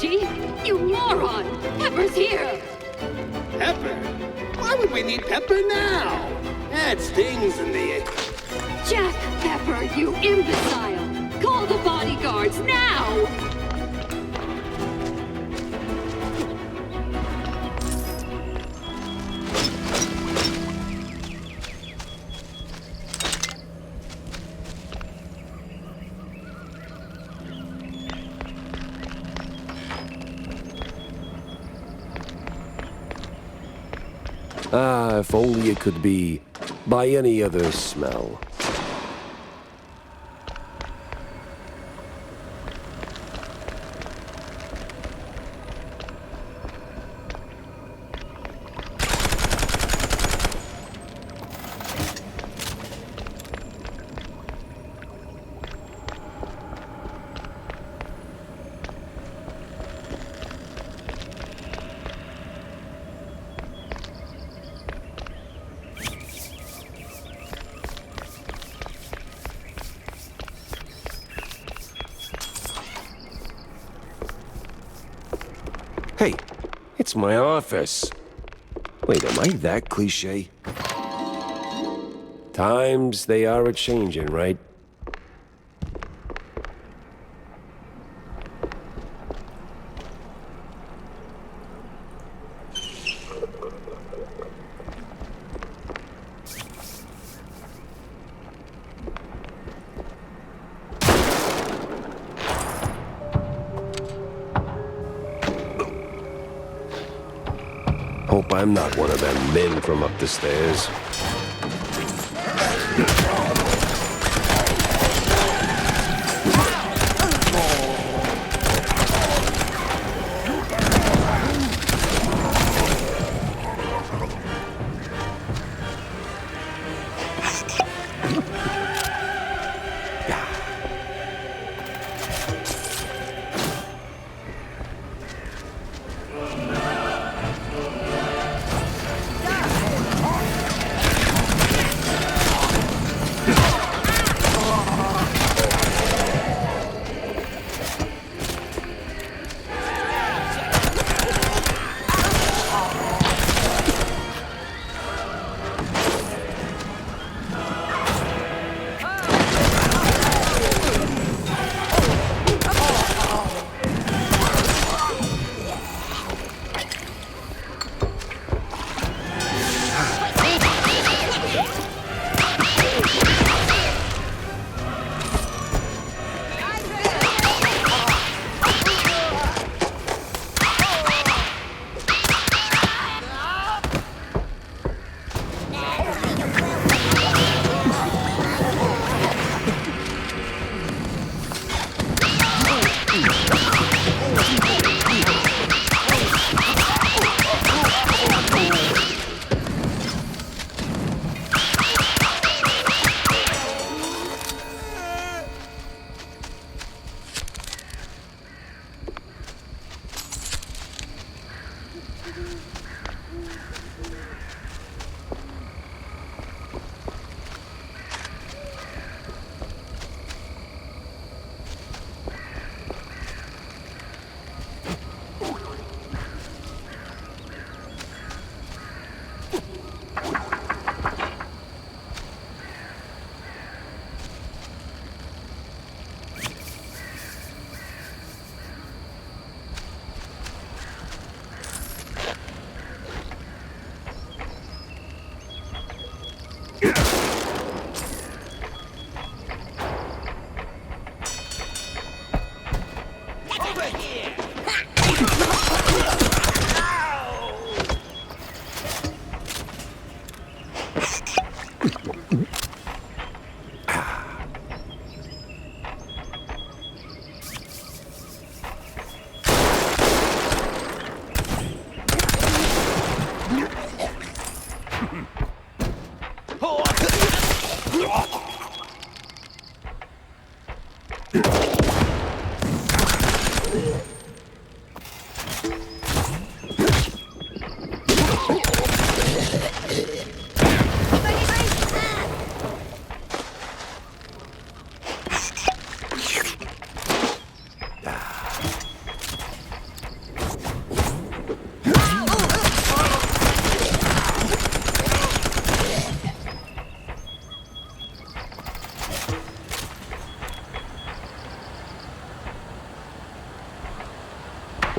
Reggie! You moron! Pepper's here! Pepper? Why would we need Pepper now? That stings in the... Jack Pepper, you imbecile! Call the bodyguards now! Ah, if only it could be by any other smell. Hey, it's my office. Wait, am I that cliche? Times they are a-changin', right? Hope I'm not one of them men from up the stairs.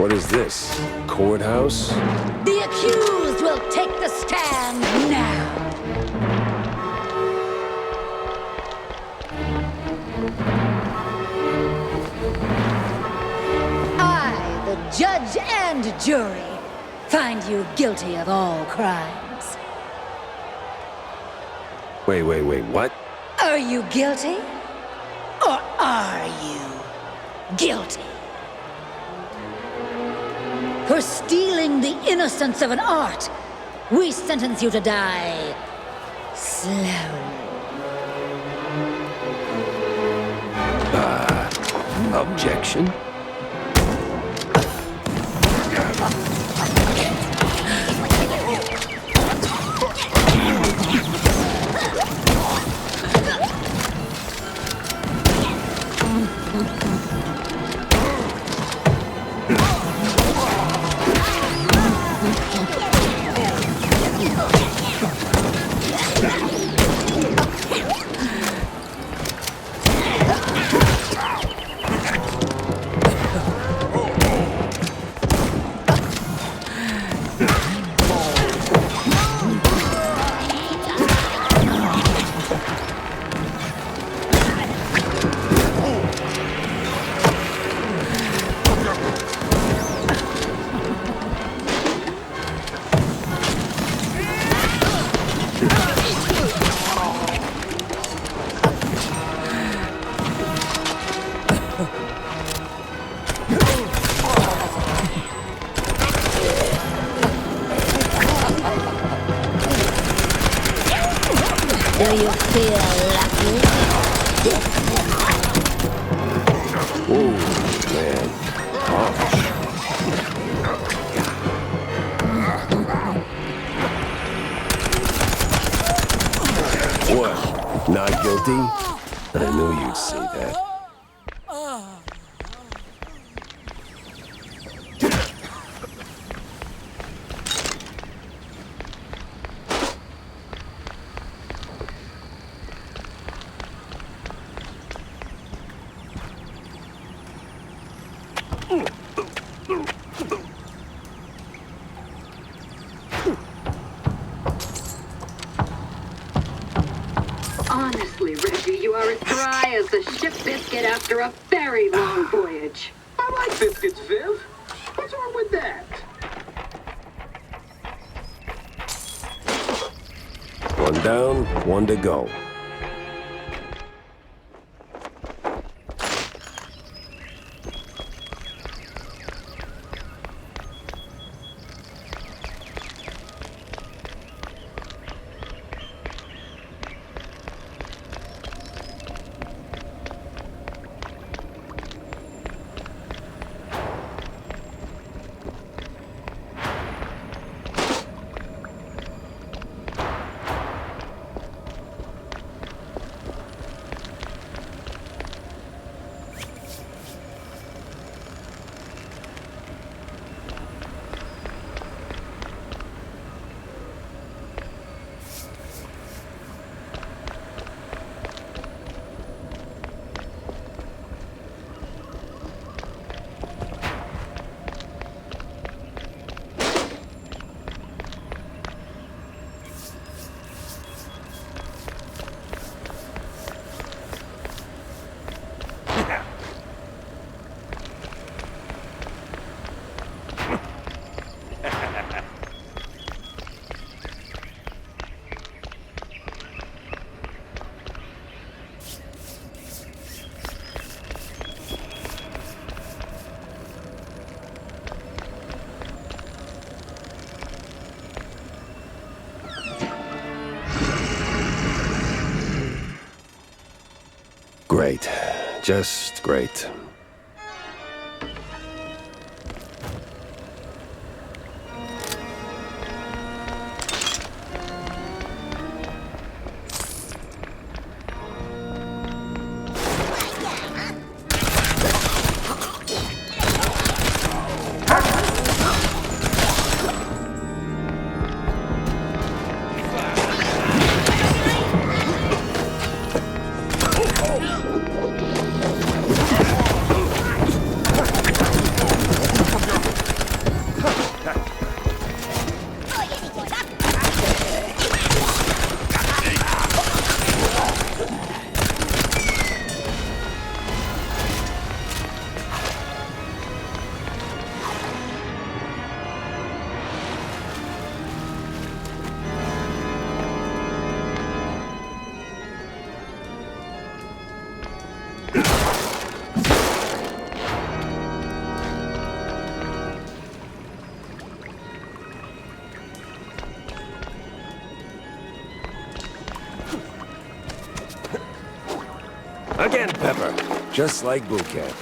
What is this? Courthouse? The accused will take the stand now. I, the judge and jury, find you guilty of all crimes. Wait, what? Are you guilty? Or are you guilty? For stealing the innocence of an art, we sentence you to die slowly. Objection? Do you feel lucky? Whoa, man. Harsh. What? Not guilty? I knew you'd say that. Honestly, Reggie, you are as dry as the ship biscuit after a very long voyage. I like biscuits, Viv. What's wrong with that? One down, one to go. Great. Just great. Again, Pepper. Just like boot camp.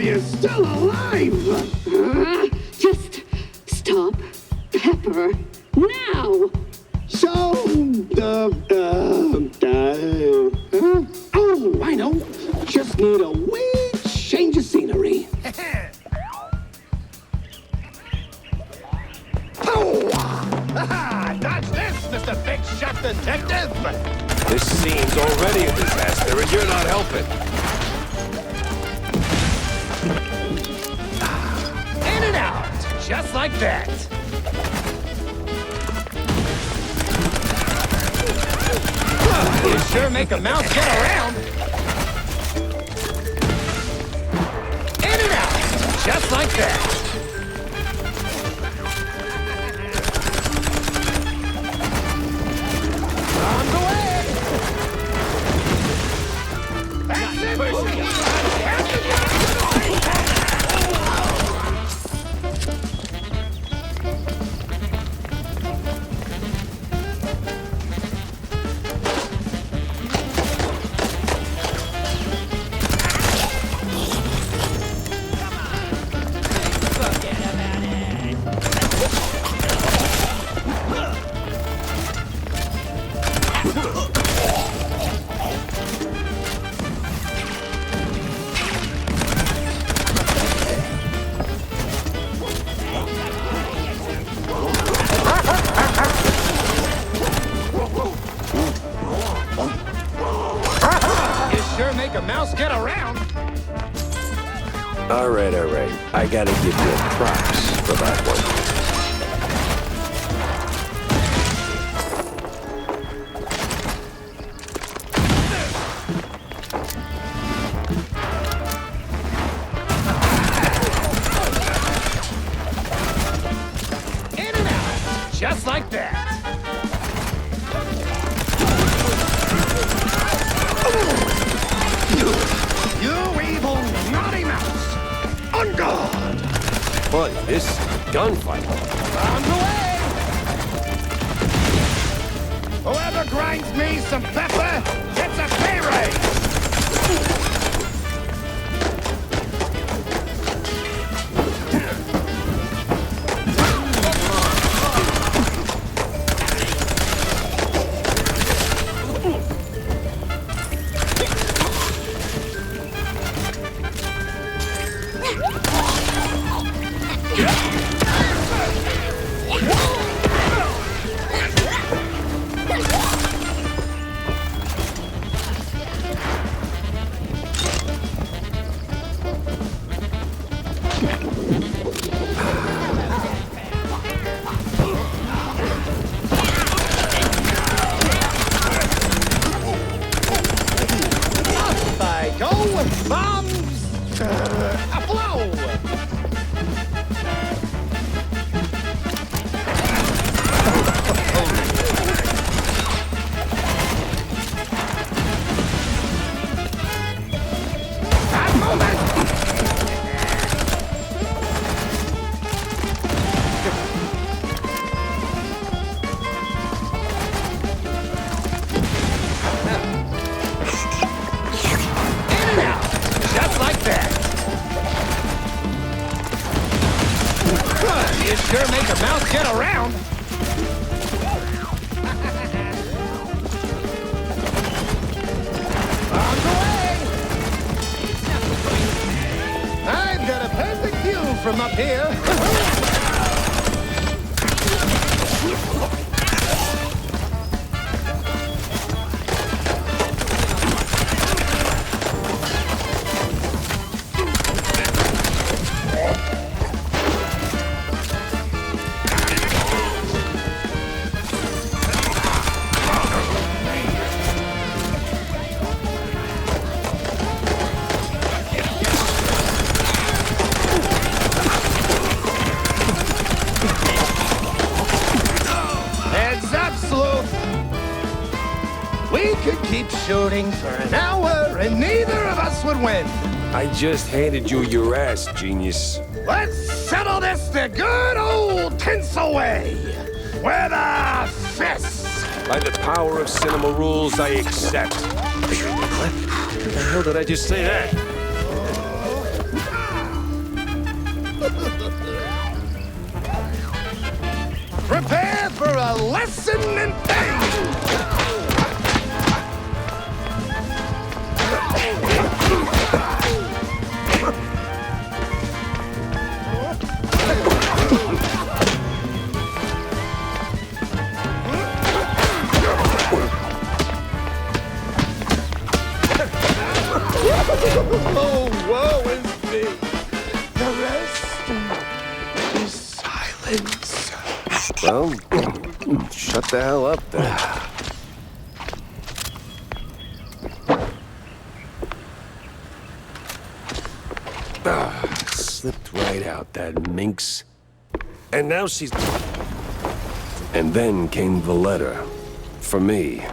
You're still alive! Just stop, Pepper, now! So, oh, I know. Just need a wee change of scenery. Dodge this, Mr. Big Shot Detective! This scene's already a disaster, and you're not helping. In and out, just like that. You sure make a mouse get around. In and out, just like that. On the way. That's it. right. I gotta give you props for that one. In and out, just like that. You evil naughty mouse! On guard! Buddy, this is a gunfight. On the way! Whoever grinds me some pepper gets a pay raise! I go, bombs, aflow! That moment! In and out, just like that. You sure make a mouse get around. On the way. I've got a perfect view from up here. Heads up, sleuth. We could keep shooting for an hour and neither of us would win. I just handed you your ass, genius. Let's settle this the good old tinsel way. With a fist. By the power of cinema rules, I accept. What the hell did I just say that? Prepare for a lesson in pain. Oh, woe is me. The rest is silence. Well, shut the hell up then. Slipped right out, that minx. And now she's... And then came the letter. For me.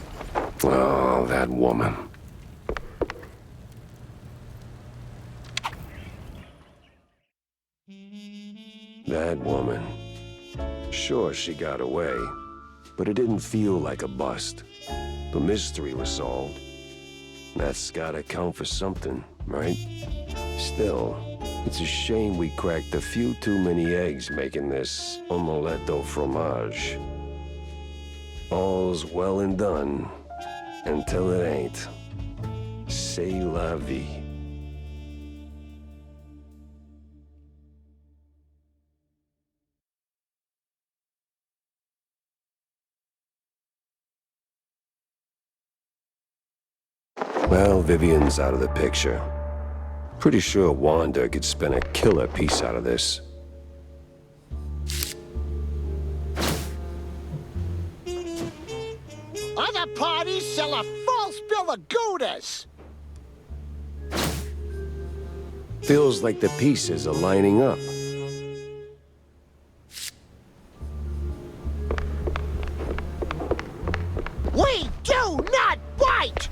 Oh, that woman. That woman. Sure, she got away, but it didn't feel like a bust. The mystery was solved. That's gotta count for something, right? Still, it's a shame we cracked a few too many eggs making this omelette au fromage. All's well and done, until it ain't. C'est la vie. Well, Vivian's out of the picture. Pretty sure Wanda could spin a killer piece out of this. Other parties sell a false bill of goods. Feels like the pieces are lining up. We do not bite!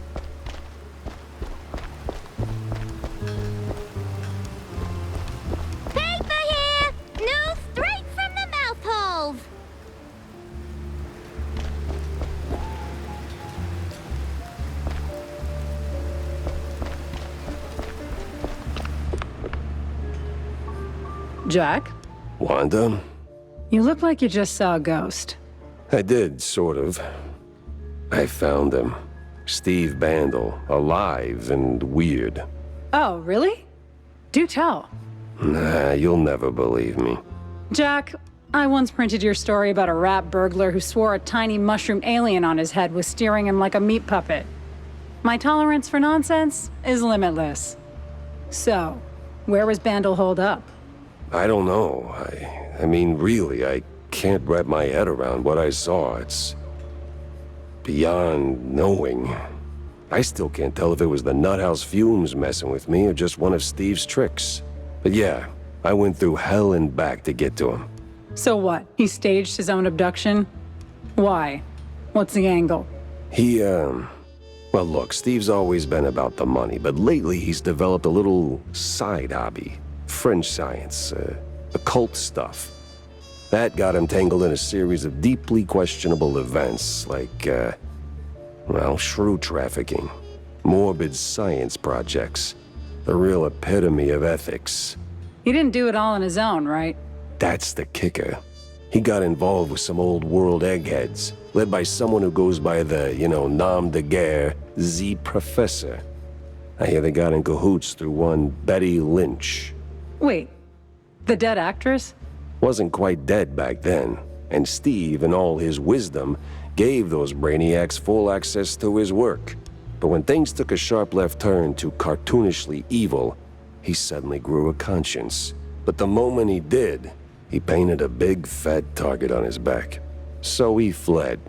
Paper here! News straight from the mouth holes! Jack, Wanda? you look like you just saw a ghost. I did, sort of. I found him. Steve Bandel, alive and weird. Oh, really? Do tell. Nah, you'll never believe me. Jack, I once printed your story about a rat burglar who swore a tiny mushroom alien on his head was steering him like a meat puppet. My tolerance for nonsense is limitless. So, where was Bandel holed up? I don't know. I mean, really, I can't wrap my head around what I saw. It's beyond knowing. I still can't tell if it was the nuthouse fumes messing with me or just one of Steve's tricks. But yeah, I went through hell and back to get to him. So what? He staged his own abduction? Why? What's the angle? Well, look, Steve's always been about the money, but lately he's developed a little side hobby. French science, occult stuff. That got him tangled in a series of deeply questionable events, like, shrew trafficking, morbid science projects, the real epitome of ethics. He didn't do it all on his own, right? That's the kicker. He got involved with some old world eggheads, led by someone who goes by the, nom de guerre, Z Professor. I hear they got in cahoots through one Betty Lynch. Wait, the dead actress? Wasn't quite dead back then, and Steve, in all his wisdom, gave those brainiacs full access to his work. But when things took a sharp left turn to cartoonishly evil, he suddenly grew a conscience. But the moment he did, he painted a big fat target on his back. So he fled,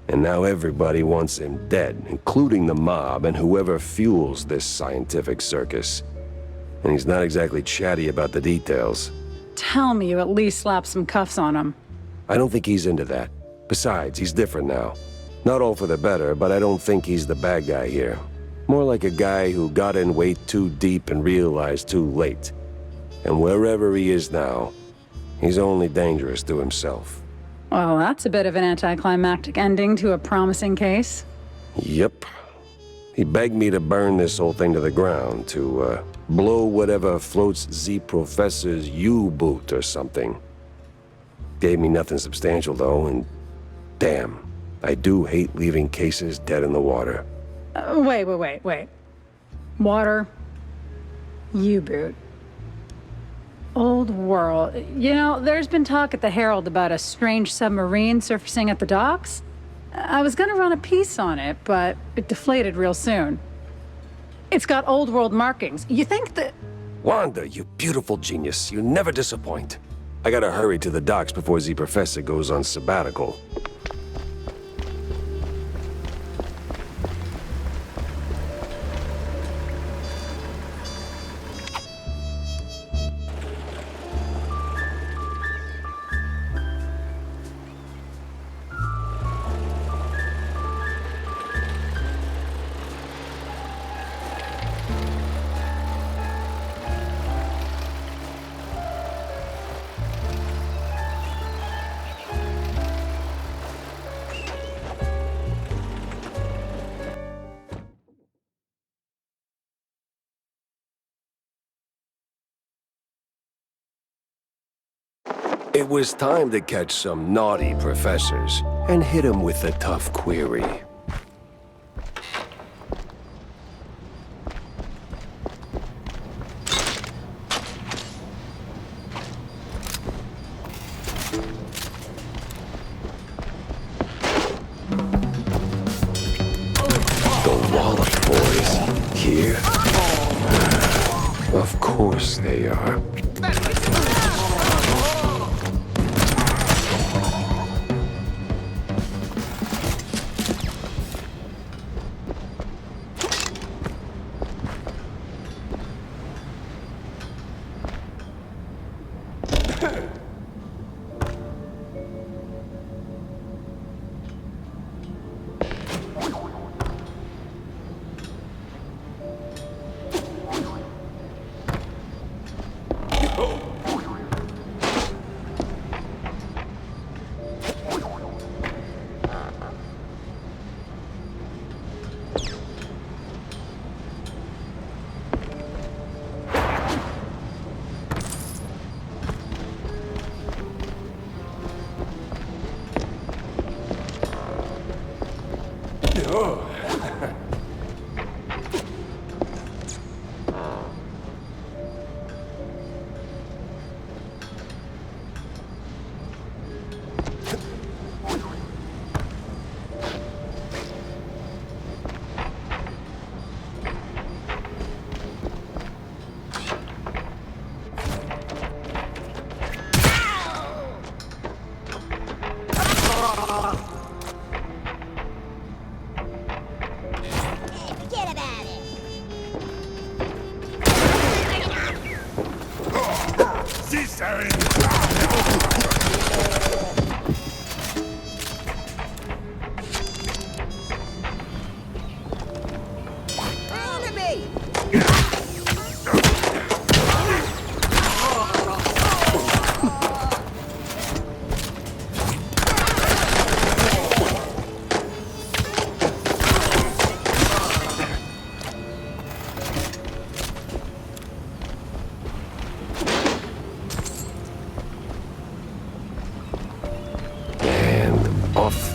and now everybody wants him dead, including the mob and whoever fuels this scientific circus. And he's not exactly chatty about the details. Tell me you at least slapped some cuffs on him. I don't think he's into that. Besides, he's different now. Not all for the better, but I don't think he's the bad guy here. More like a guy who got in way too deep and realized too late. And wherever he is now, he's only dangerous to himself. Well, that's a bit of an anticlimactic ending to a promising case. Yep. He begged me to burn this whole thing to the ground, to, blow whatever floats Z Professor's U-boot or something. Gave me nothing substantial, though, and damn, I do hate leaving cases dead in the water. Wait. Water. U-boot. Old world. There's been talk at the Herald about a strange submarine surfacing at the docks. I was gonna run a piece on it, but it deflated real soon. It's got old world markings. You think that... Wanda, you beautiful genius. You never disappoint. I gotta hurry to the docks before Z Professor goes on sabbatical. It was time to catch some naughty professors and hit them with a tough query. The Wallop boys here. Of course they are.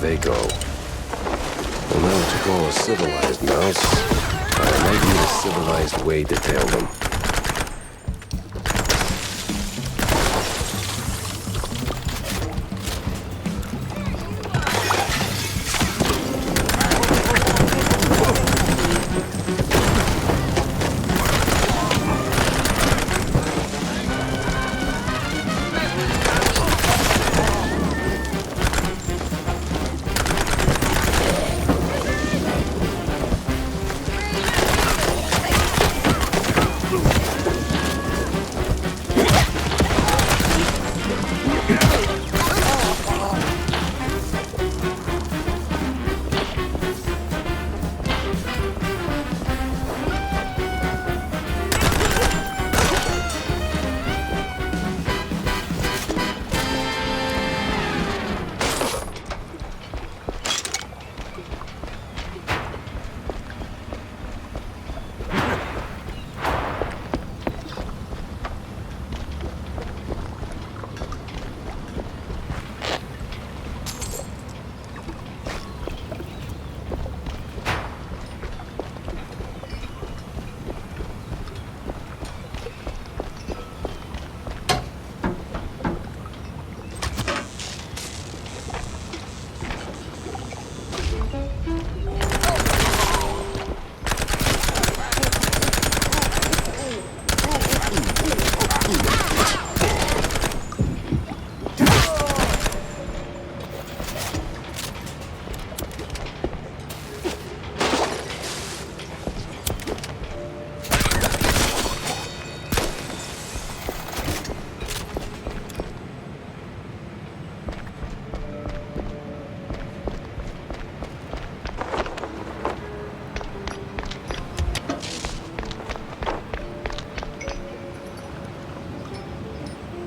They go. Well, now to call a civilized mouse, I might need a civilized way to tail them.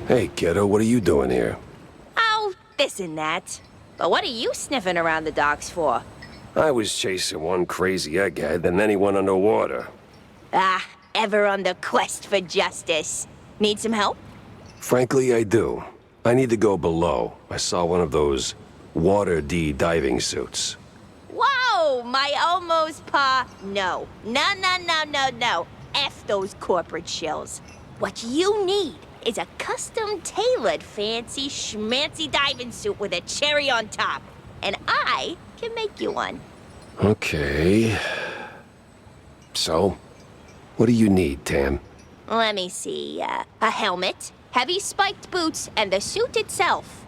Hey, kiddo, what are you doing here? Oh, this and that. But what are you sniffing around the docks for? I was chasing one crazy egghead, and then he went underwater. Ah, ever on the quest for justice. Need some help? Frankly, I do. I need to go below. I saw one of those water D diving suits. Whoa, my almost pa. No. No. F those corporate shills. What you need is a custom-tailored fancy schmancy diving suit with a cherry on top. And I can make you one. Okay. So, what do you need, Tam? Let me see. A helmet, heavy spiked boots, and the suit itself.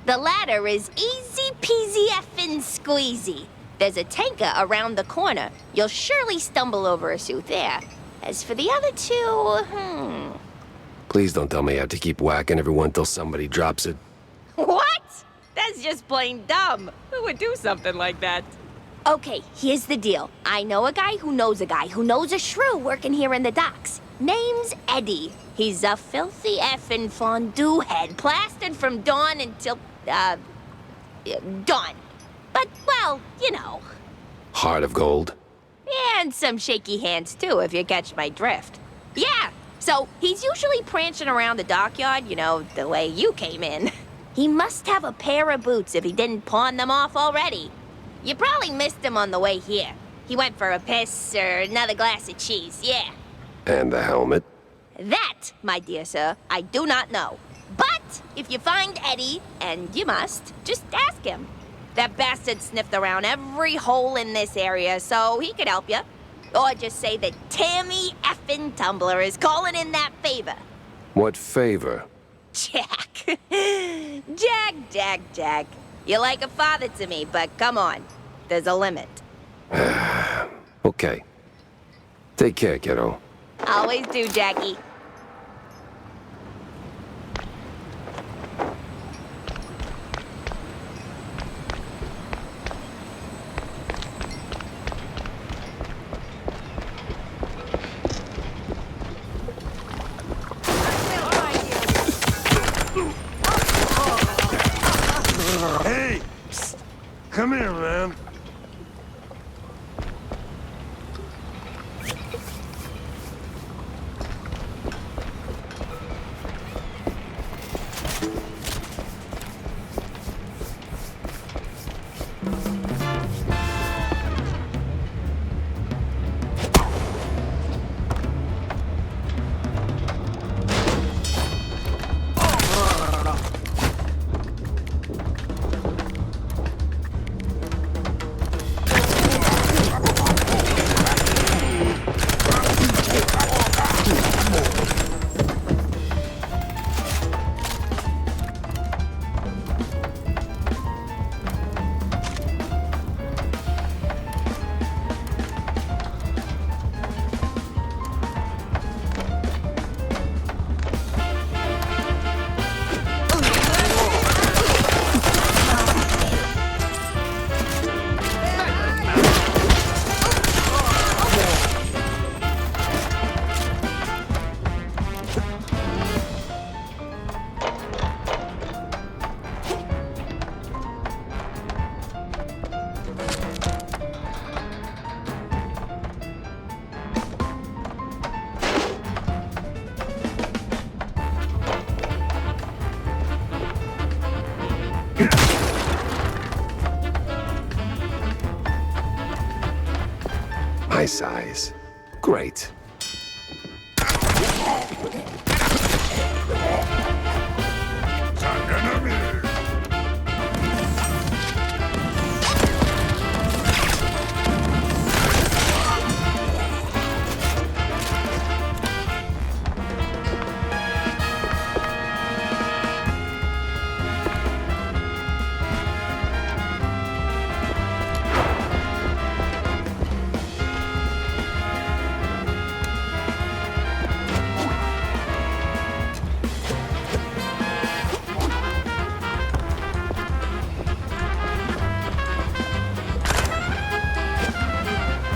The latter is easy peasy effing squeezy. There's a tanker around the corner. You'll surely stumble over a suit there. As for the other two, Please don't tell me I have to keep whacking everyone till somebody drops it. What? That's just plain dumb. Who would do something like that? Okay, here's the deal. I know a guy who knows a shrew working here in the docks. Name's Eddie. He's a filthy effing fondue head, plastered from dawn until, dawn. But, well, you know. Heart of gold. And some shaky hands, too, if you catch my drift. Yeah, so he's usually prancing around the dockyard, you know, the way you came in. He must have a pair of boots if he didn't pawn them off already. You probably missed him on the way here. He went for a piss or another glass of cheese, yeah. And the helmet. That, my dear sir, I do not know. But if you find Eddie, and you must, just ask him. That bastard sniffed around every hole in this area, so he could help you. Or just say that Tammy effing Tumbler is calling in that favor. What favor? Jack. Jack. You're like a father to me, but come on. There's a limit. Okay. Take care, kiddo. Always do, Jackie. Hey! Psst. Come here, man. My size. Great.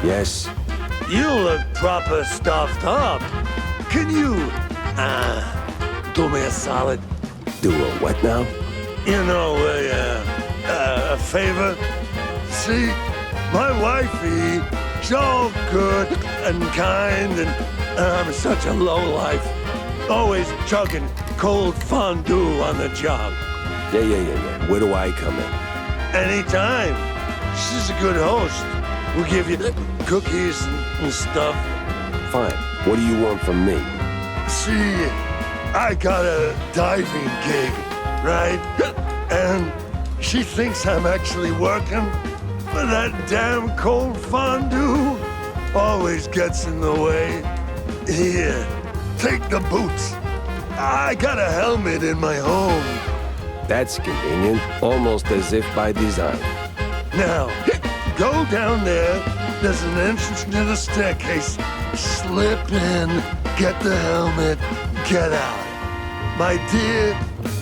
Yes? You look proper stuffed up. Can you, do me a solid? Do a what now? You know, a favor? See, my wifey, she's all good and kind, and I'm such a lowlife. Always chugging cold fondue on the job. Yeah. Where do I come in? Anytime. She's a good host. We'll give you cookies and stuff. Fine. What do you want from me? See, I got a diving gig, right? And she thinks I'm actually working, but that damn cold fondue always gets in the way. Here, take the boots. I got a helmet in my home. That's convenient, almost as if by design. Now, go down there. There's an entrance near the staircase. Slip in, get the helmet, get out. My dear,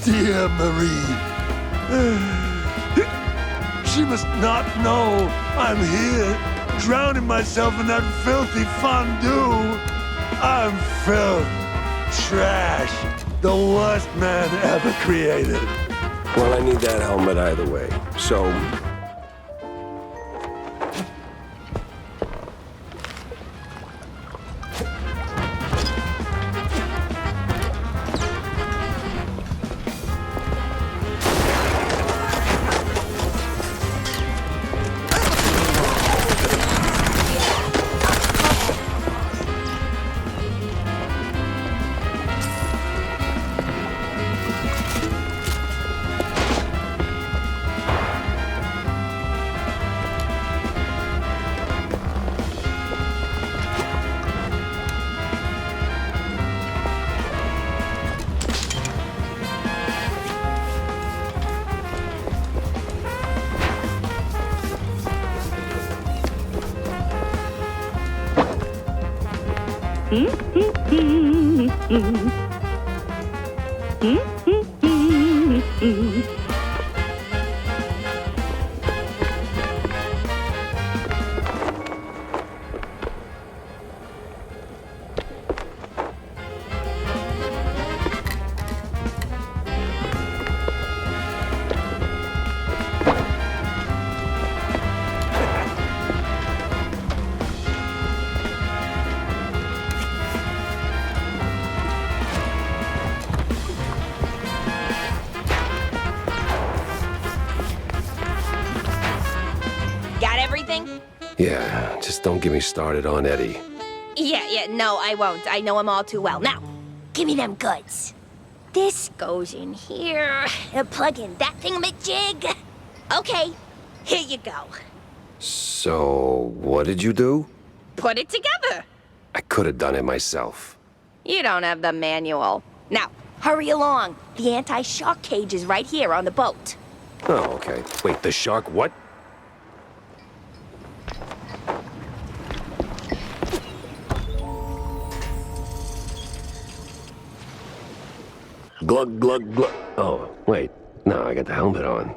dear Marie. She must not know I'm here, drowning myself in that filthy fondue. I'm filth, trash, the worst man ever created. Well, I need that helmet either way, so... Yeah, just don't get me started on Eddie. Yeah, no, I won't. I know him all too well. Now, give me them goods. This goes in here. Plug in that thingamajig. Okay, here you go. So, what did you do? Put it together. I could have done it myself. You don't have the manual. Now, hurry along. The anti-shock cage is right here on the boat. Oh, okay. Wait, the shark what? Glug, glug, glug. Oh, wait. No, I got the helmet on.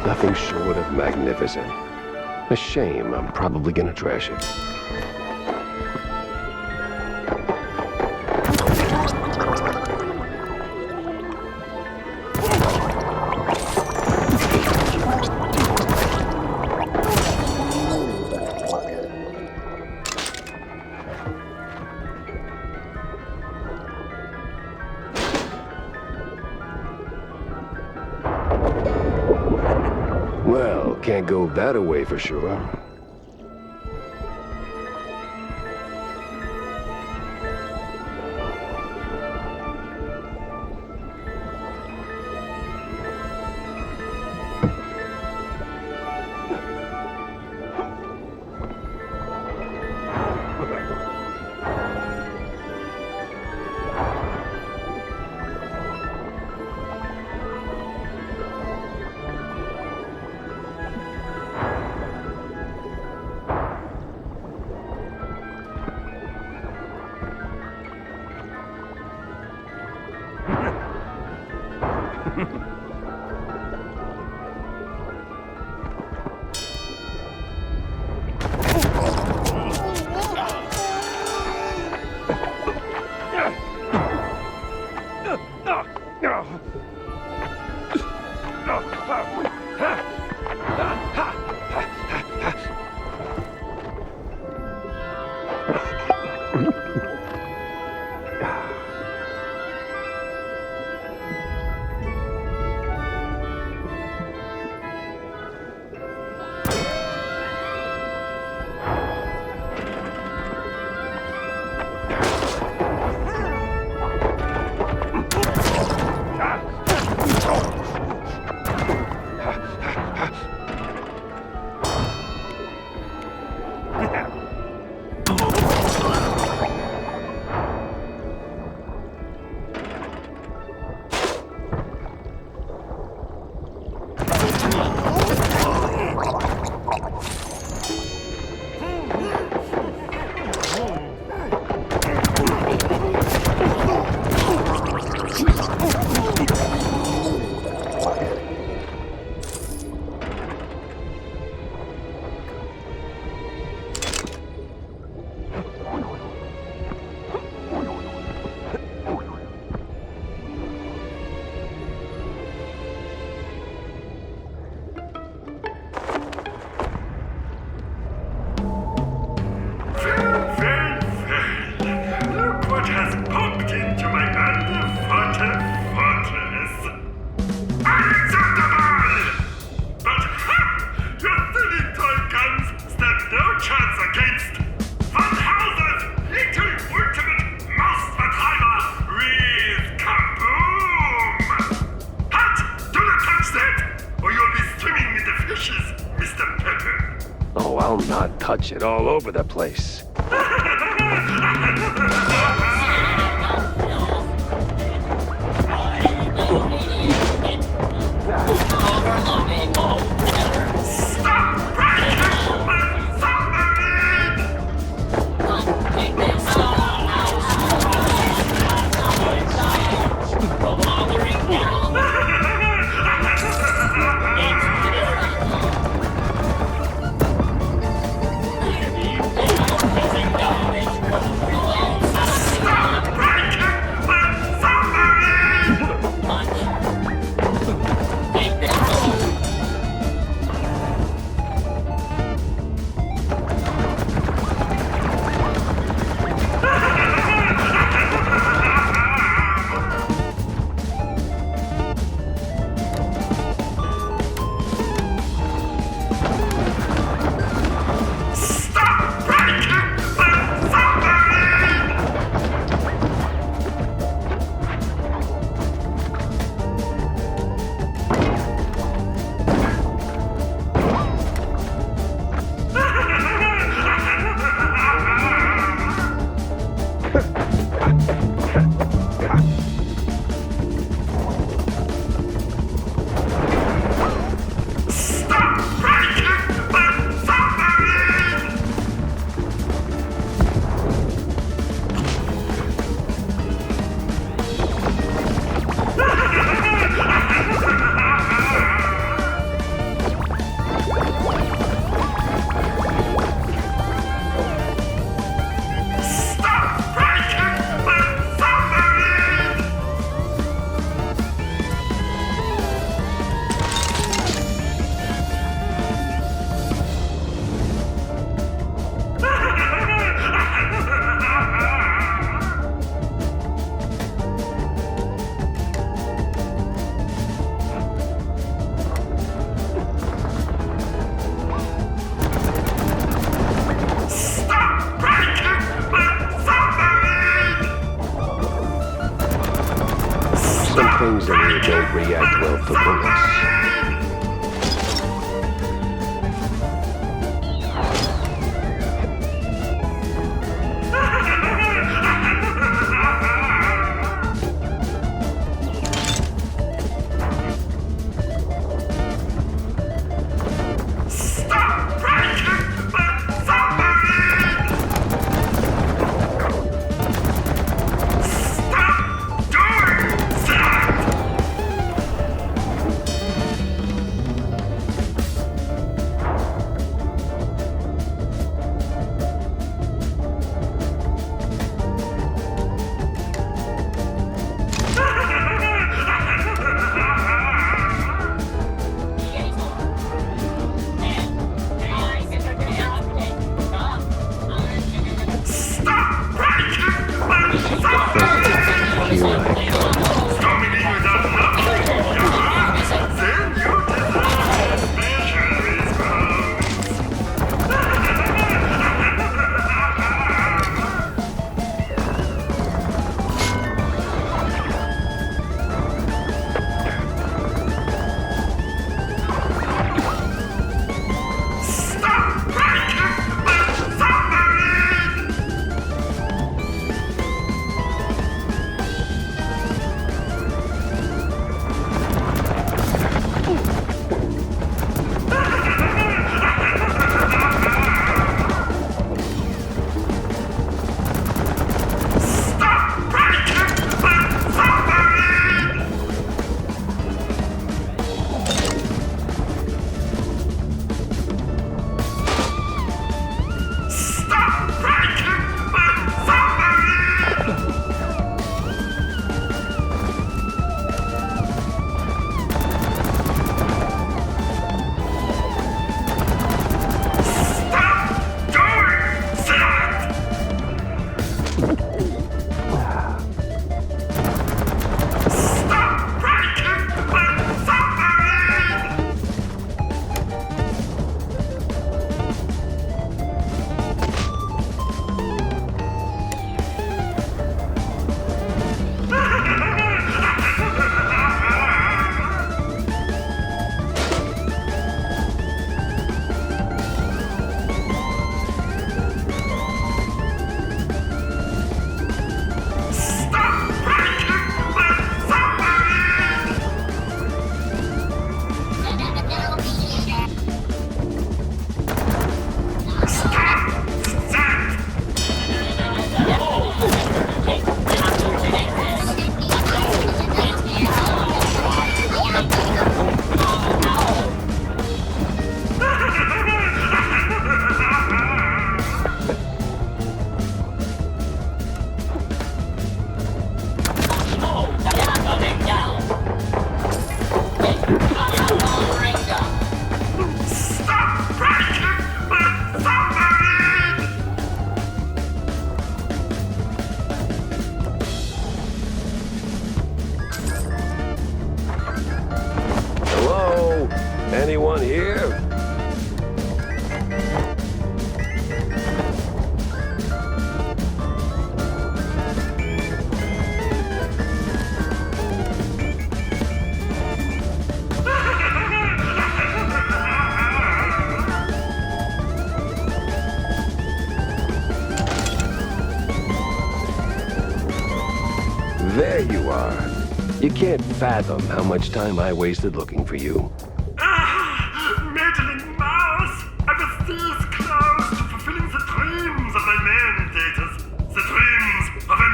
Nothing short of magnificent. A shame. I'm probably gonna trash it. Well, can't go that away for sure. against Van Houser's little ultimate Mausvertreiber with kaboom! Halt! Do not touch that, or you'll be swimming in the fishes, Mr. Pepper. Oh, I'll not touch it all over the place. Stop breaking my submarine! Stop breaking my submarine! Stop breaking my submarine! Stop breaking my submarine! Stop breaking my submarine! Stop breaking my submarine! Some things in here don't react well to bullets. Stop breaking my submarine! Stop doing that! There you are. You can't fathom how much time I wasted looking for you. Meddling mouse! I was this close to fulfilling the dreams of my mandators. The dreams of an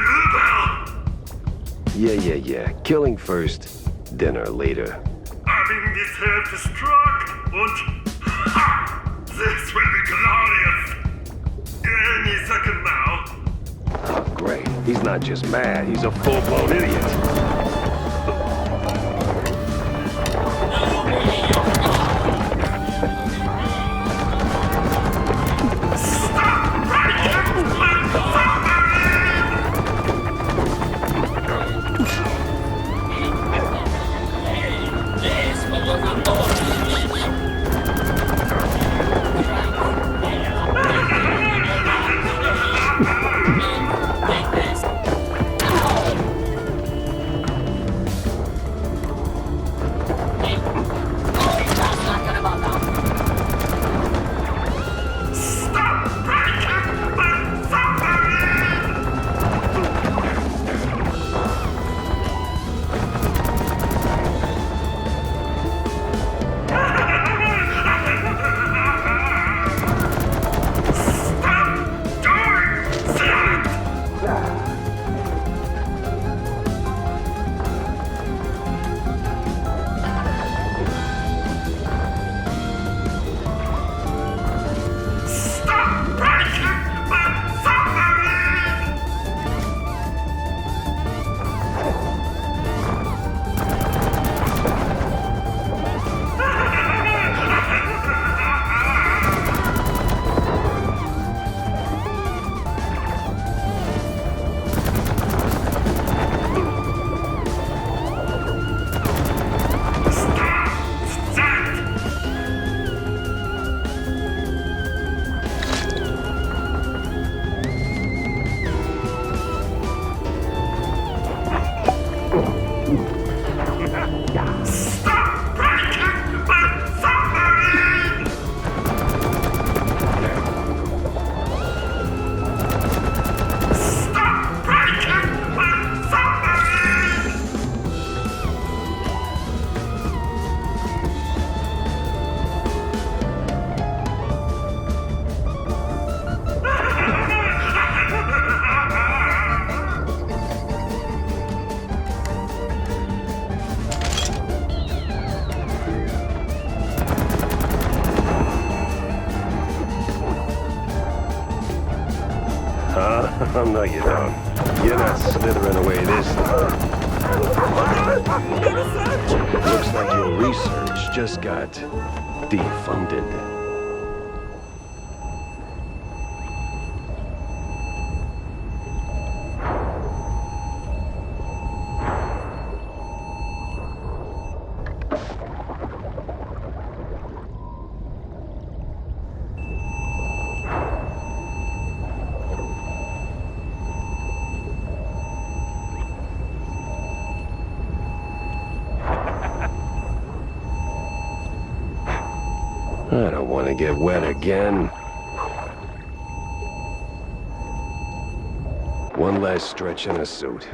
Uber! Yeah. Killing first, dinner later. Having this self-destruct und... Ha! This will be glorious! Any second now. Oh, great. He's not just mad, he's a full-blown idiot. No, you don't. You're not slithering away this time. Looks like your research just got defunded. I don't want to get wet again. One last stretch in a suit.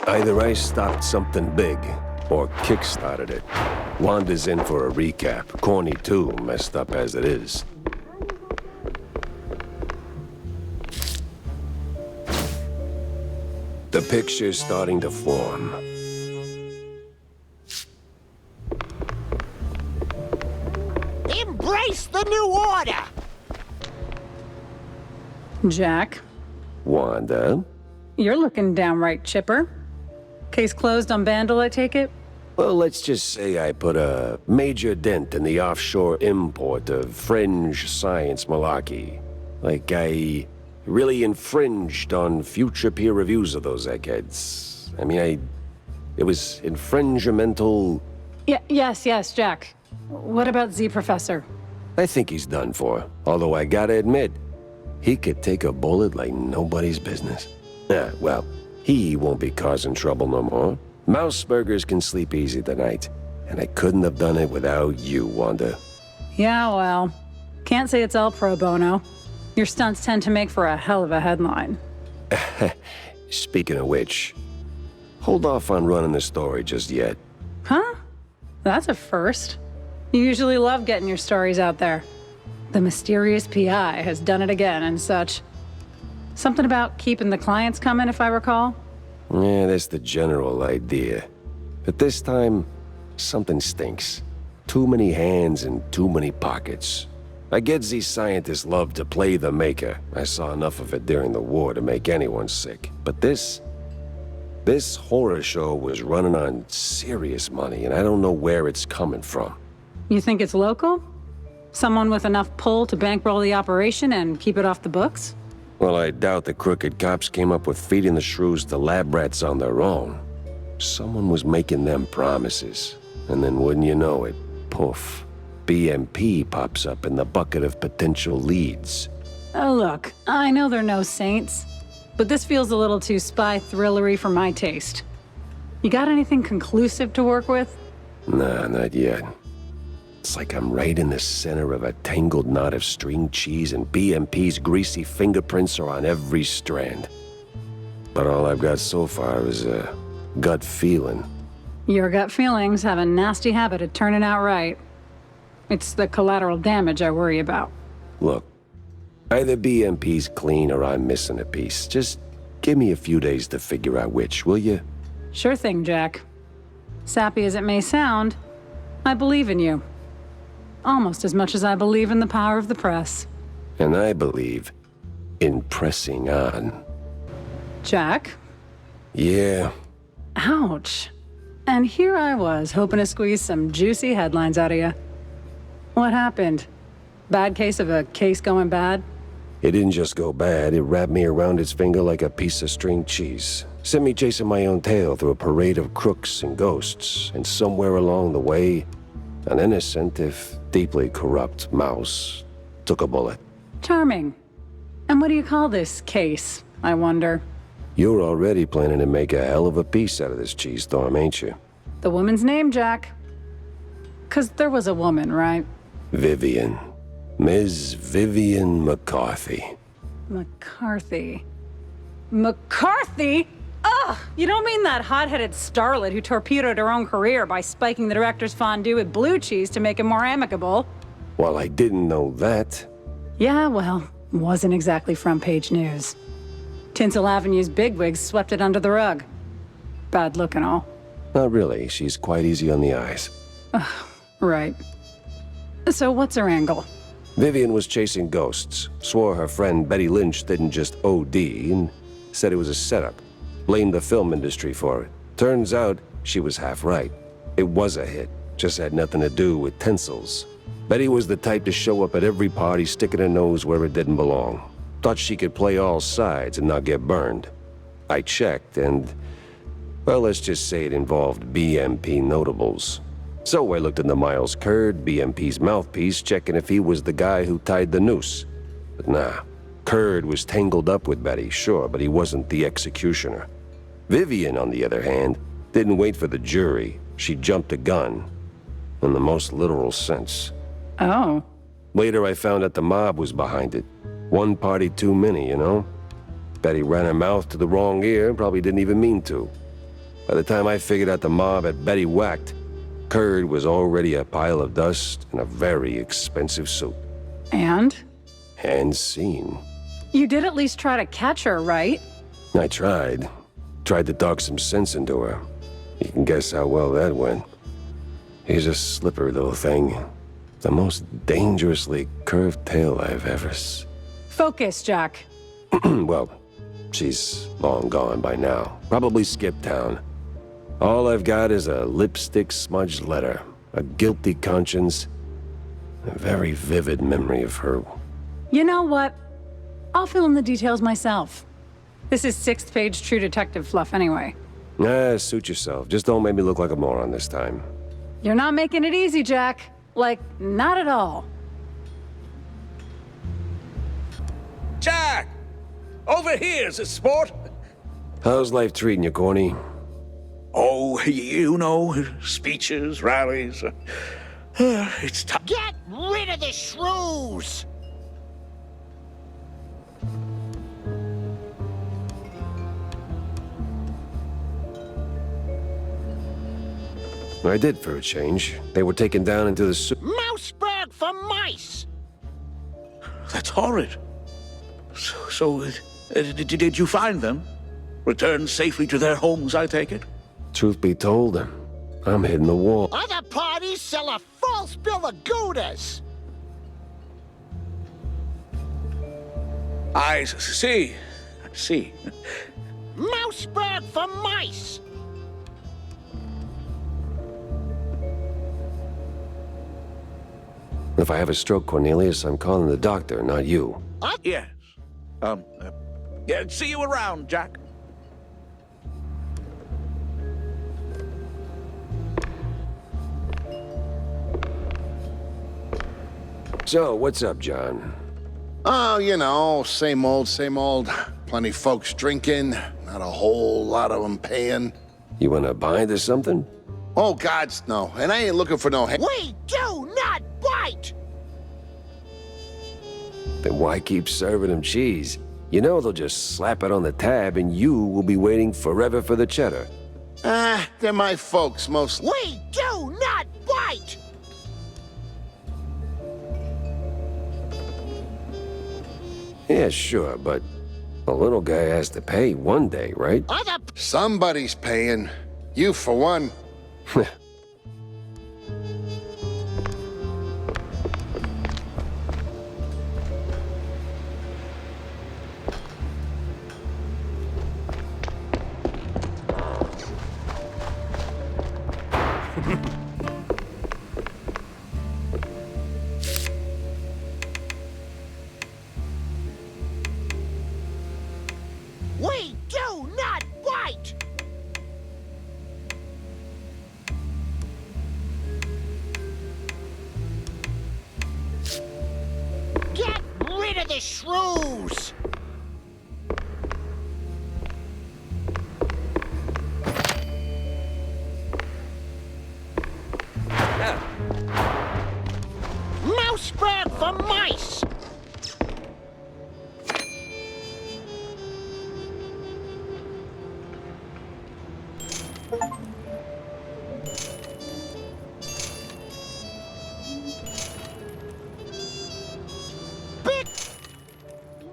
Either I stopped something big, or kick-started it. Wanda's in for a recap. Corny too, messed up as it is. The picture's starting to form. Embrace the new order! Jack, Wanda? you're looking downright chipper. Case closed on Vandal, I take it? Well, let's just say I put a major dent in the offshore import of fringe science malarkey. Like I really infringed on future peer reviews of those eggheads. I mean, it was infringimental. Yes, Jack. What about Z Professor? I think he's done for. Although I gotta admit, he could take a bullet like nobody's business. Well, he won't be causing trouble no more. Mouseburgers can sleep easy tonight, and I couldn't have done it without you, Wanda. Yeah, well, can't say it's all pro bono. Your stunts tend to make for a hell of a headline. Speaking of which, hold off on running the story just yet. Huh? That's a first. You usually love getting your stories out there. The mysterious PI has done it again and such. Something about keeping the clients coming, if I recall? Yeah, that's the general idea. But this time, something stinks. Too many hands and too many pockets. I get these scientists love to play the maker. I saw enough of it during the war to make anyone sick. But this horror show was running on serious money, and I don't know where it's coming from. You think it's local? Someone with enough pull to bankroll the operation and keep it off the books? Well, I doubt the crooked cops came up with feeding the shrews to lab rats on their own. Someone was making them promises, and then wouldn't you know it, poof, BMP pops up in the bucket of potential leads. Oh, look, I know they're no saints, but this feels a little too spy thrillery for my taste. You got anything conclusive to work with? Nah, not yet. It's like I'm right in the center of a tangled knot of string cheese, and BMP's greasy fingerprints are on every strand. But all I've got so far is a gut feeling. Your gut feelings have a nasty habit of turning out right. It's the collateral damage I worry about. Look, either BMP's clean or I'm missing a piece. Just give me a few days to figure out which, will you? Sure thing, Jack. Sappy as it may sound, I believe in you. Almost as much as I believe in the power of the press. And I believe in pressing on. Jack? Yeah. Ouch. And here I was, hoping to squeeze some juicy headlines out of you. What happened? Bad case of a case going bad? It didn't just go bad, it wrapped me around its finger like a piece of string cheese. Sent me chasing my own tail through a parade of crooks and ghosts, and somewhere along the way, an innocent, if deeply corrupt, mouse took a bullet. Charming. And what do you call this case, I wonder? You're already planning to make a hell of a piece out of this cheese storm, ain't you? The woman's name, Jack. 'Cause there was a woman, right? Vivian. Ms. Vivian McCarthy. McCarthy. McCarthy? Ugh! You don't mean that hot-headed starlet who torpedoed her own career by spiking the director's fondue with blue cheese to make it more amicable? Well, I didn't know that. Yeah, well, wasn't exactly front-page news. Tinsel Avenue's bigwigs swept it under the rug. Bad look and all. Not really. She's quite easy on the eyes. Right. So what's her angle? Vivian was chasing ghosts, swore her friend Betty Lynch didn't just OD, and said it was a setup. Blamed the film industry for it. Turns out, she was half right. It was a hit, just had nothing to do with tinsels. Betty was the type to show up at every party sticking her nose where it didn't belong. Thought she could play all sides and not get burned. I checked and, well, let's just say it involved BMP notables. So I looked into Miles Curd, BMP's mouthpiece, checking if he was the guy who tied the noose. But nah, Curd was tangled up with Betty, sure, but he wasn't the executioner. Vivian, on the other hand, didn't wait for the jury. She jumped the gun, in the most literal sense. Oh. Later I found out the mob was behind it. One party too many, you know? Betty ran her mouth to the wrong ear, probably didn't even mean to. By the time I figured out the mob had Betty whacked, Curd was already a pile of dust in a very expensive suit. And? And seen. You did at least try to catch her, right? I tried. Tried to talk some sense into her. You can guess how well that went. She's a slippery little thing. The most dangerously curved tail I've ever Focus, Jack. Well, she's long gone by now. Probably skipped town. All I've got is a lipstick smudged letter, a guilty conscience, a very vivid memory of her. You know what? I'll fill in the details myself. This is 6th page True Detective fluff anyway. Suit yourself. Just don't make me look like a moron this time. You're not making it easy, Jack. Like, not at all. Jack! Over here's a sport. How's life treating you, Corny? Oh, you know, speeches, rallies. It's tough. Get rid of the shrews! I did for a change. They were taken down into the Mouseburg for mice! That's horrid. So, did you find them? Returned safely to their homes, I take it? Truth be told, I'm hitting the wall. Other parties sell a false bill of Goudas! I see. Mouseburg for mice! If I have a stroke, Cornelius, I'm calling the doctor, not you. Yes. Yeah, see you around, Jack. So, what's up, John? Oh, you know, same old, same old. Plenty folks drinking, not a whole lot of them paying. You wanna bind or something? Oh, gods, no. And I ain't looking for no... We do not bite! Then why keep serving them cheese? You know they'll just slap it on the tab and you will be waiting forever for the cheddar. They're my folks, most... We do not bite! Yeah, sure, but the little guy has to pay one day, right? Somebody's paying. You, for one. We do not bite! Get rid of the shrews! Mouseburg for mice! Big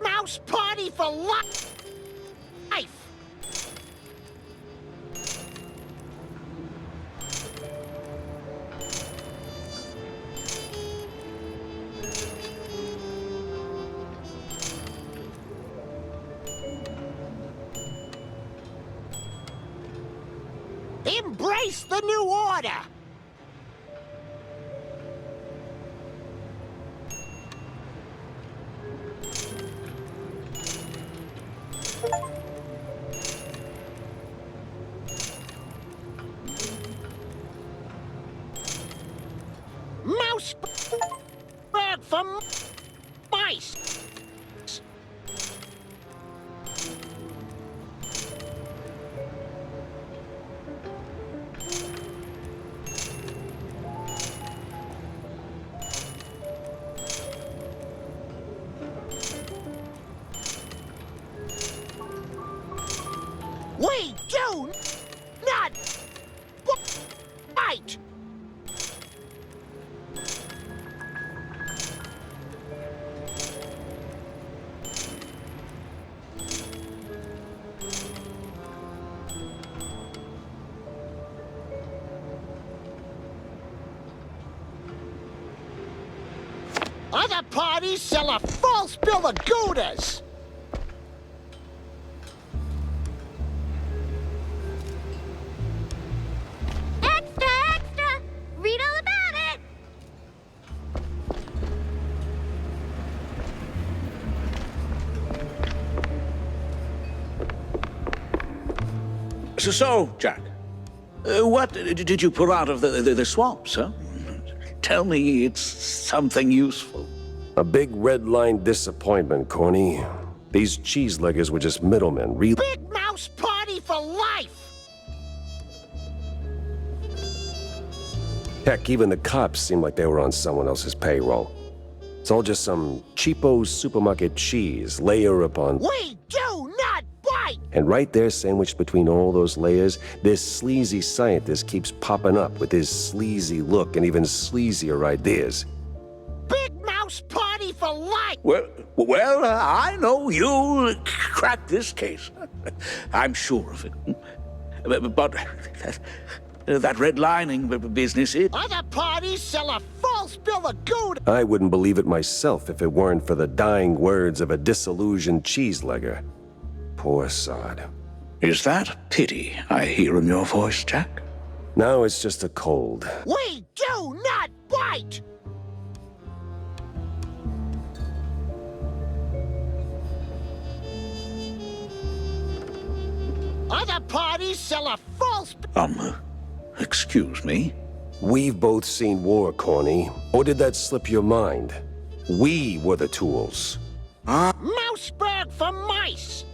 mouse party for life! Embrace the new order! Mouseburg for mice! We do not bite! Other parties sell a false bill of Goudas! So, Jack, what did you pull out of the swamps, huh? Tell me it's something useful. A big red-line disappointment, Corny. These cheeseleggers were just middlemen, really. Big mouse party for life! Heck, even the cops seemed like they were on someone else's payroll. It's all just some cheapo supermarket cheese, layer upon... We do not bite! And right there, sandwiched between all those layers, this sleazy scientist keeps popping up with his sleazy look and even sleazier ideas. Big mouse party for life! Well, I know you'll crack this case. I'm sure of it. But that redlining business, it... Other parties sell a false bill of goods. I wouldn't believe it myself if it weren't for the dying words of a disillusioned cheeselegger. Poor sod. Is that pity I hear in your voice, Jack? Now it's just a cold. We do not bite! Other parties sell a false... Excuse me? We've both seen war, Corny. Or did that slip your mind? We were the tools. Mouseburg for mice!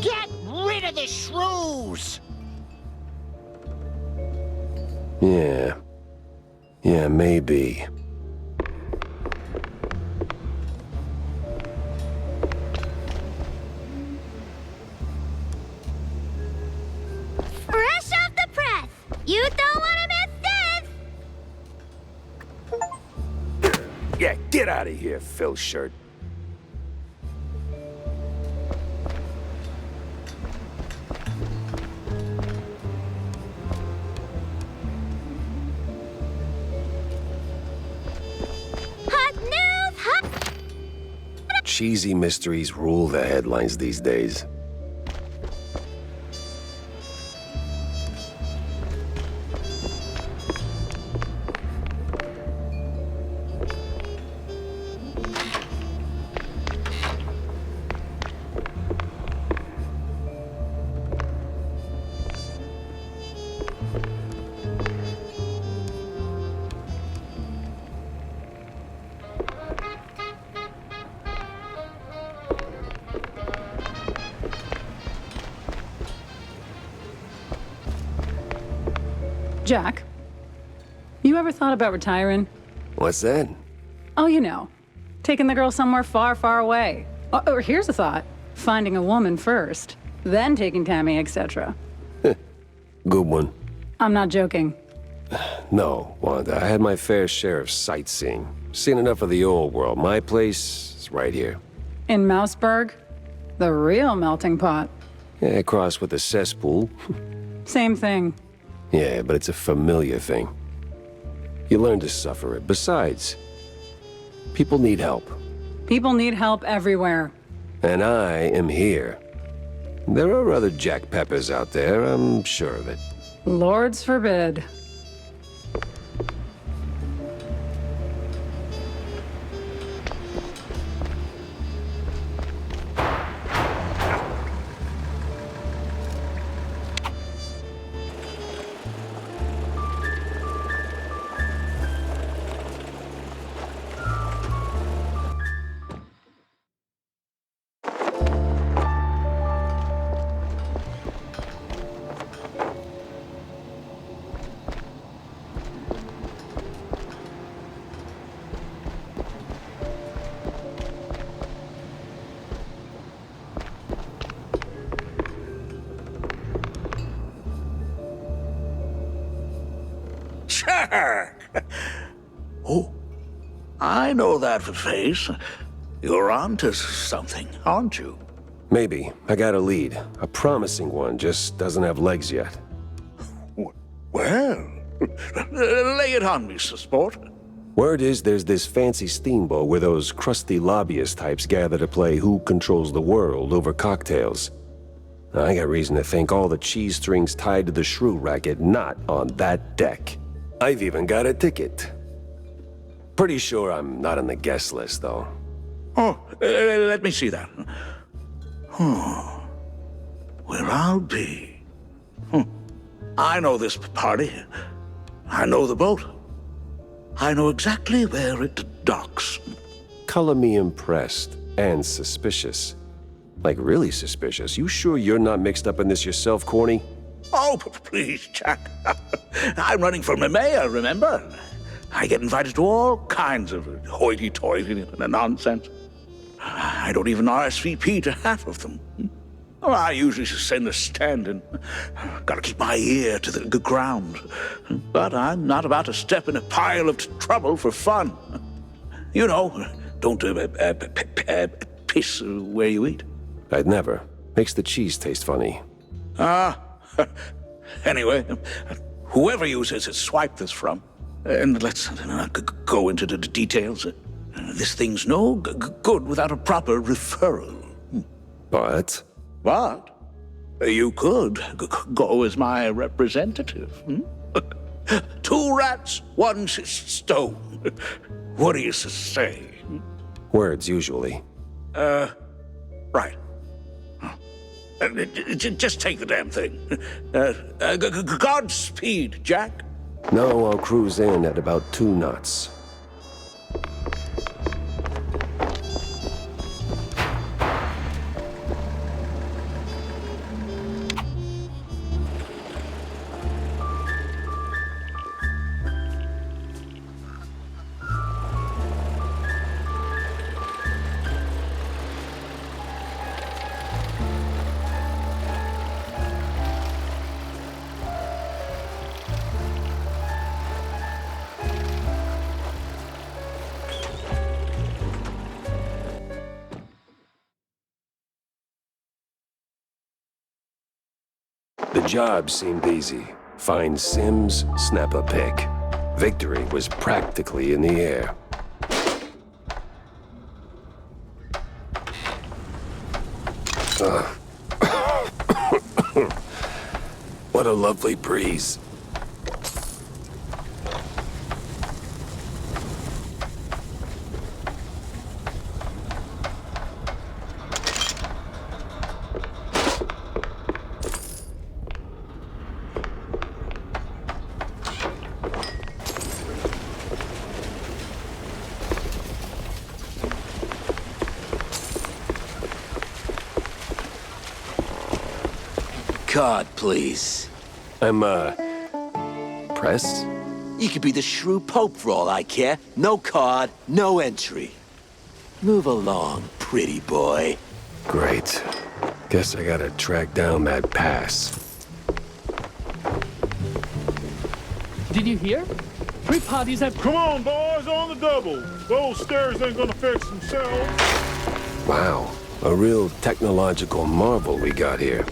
Get rid of the shrews! Yeah, maybe. Fresh off the press! You don't want to miss this! Yeah, get out of here, Phil Shirt. Cheesy mysteries rule the headlines these days. Jack, you ever thought about retiring? What's that? Oh, you know, taking the girl somewhere far, far away. Or here's a thought, finding a woman first, then taking Tammy, etc. Good one. I'm not joking. No, Wanda, I had my fair share of sightseeing. Seen enough of the old world. My place is right here. In Mouseburg, the real melting pot. Yeah, crossed with the cesspool. Same thing. Yeah, but it's a familiar thing. You learn to suffer it. Besides, people need help. People need help everywhere. And I am here. There are other Jack Peppers out there, I'm sure of it. Lords forbid. Oh, I know that face. You're onto something, aren't you? Maybe. I got a lead. A promising one, just doesn't have legs yet. Well, lay it on me, sport. Word is there's this fancy steamboat where those crusty lobbyist types gather to play Who Controls the World over cocktails. I got reason to think all the cheese strings tied to the shrew racket not on that deck. I've even got a ticket. Pretty sure I'm not on the guest list, though. Oh, let me see that. Where I'll be. I know this party. I know the boat. I know exactly where it docks. Color me impressed and suspicious. Like, really suspicious. You sure you're not mixed up in this yourself, Corny? Oh, please, Jack. I'm running for mayor, remember? I get invited to all kinds of hoity-toity nonsense. I don't even RSVP to half of them. Oh, I usually send a stand-in. Gotta keep my ear to the ground. But I'm not about to step in a pile of trouble for fun. You know, don't piss where you eat. I'd never. Makes the cheese taste funny. Anyway, whoever you swipe this from, and let's go into the details. This thing's no good without a proper referral. But? But you could go as my representative. 2 rats, 1 stone. What do you say? Words, usually. Right. Just take the damn thing. Godspeed, Jack. No, I'll cruise in at about 2 knots. The job seemed easy. Find Sims, snap a pic. Victory was practically in the air. What a lovely breeze. Card, please. I'm, press? You could be the shrew pope for all I care. No card, no entry. Move along, pretty boy. Great. Guess I gotta track down that pass. Did you hear? 3 parties have... Come on, boys, on the double. Those stairs ain't gonna fix themselves. Wow, a real technological marvel we got here.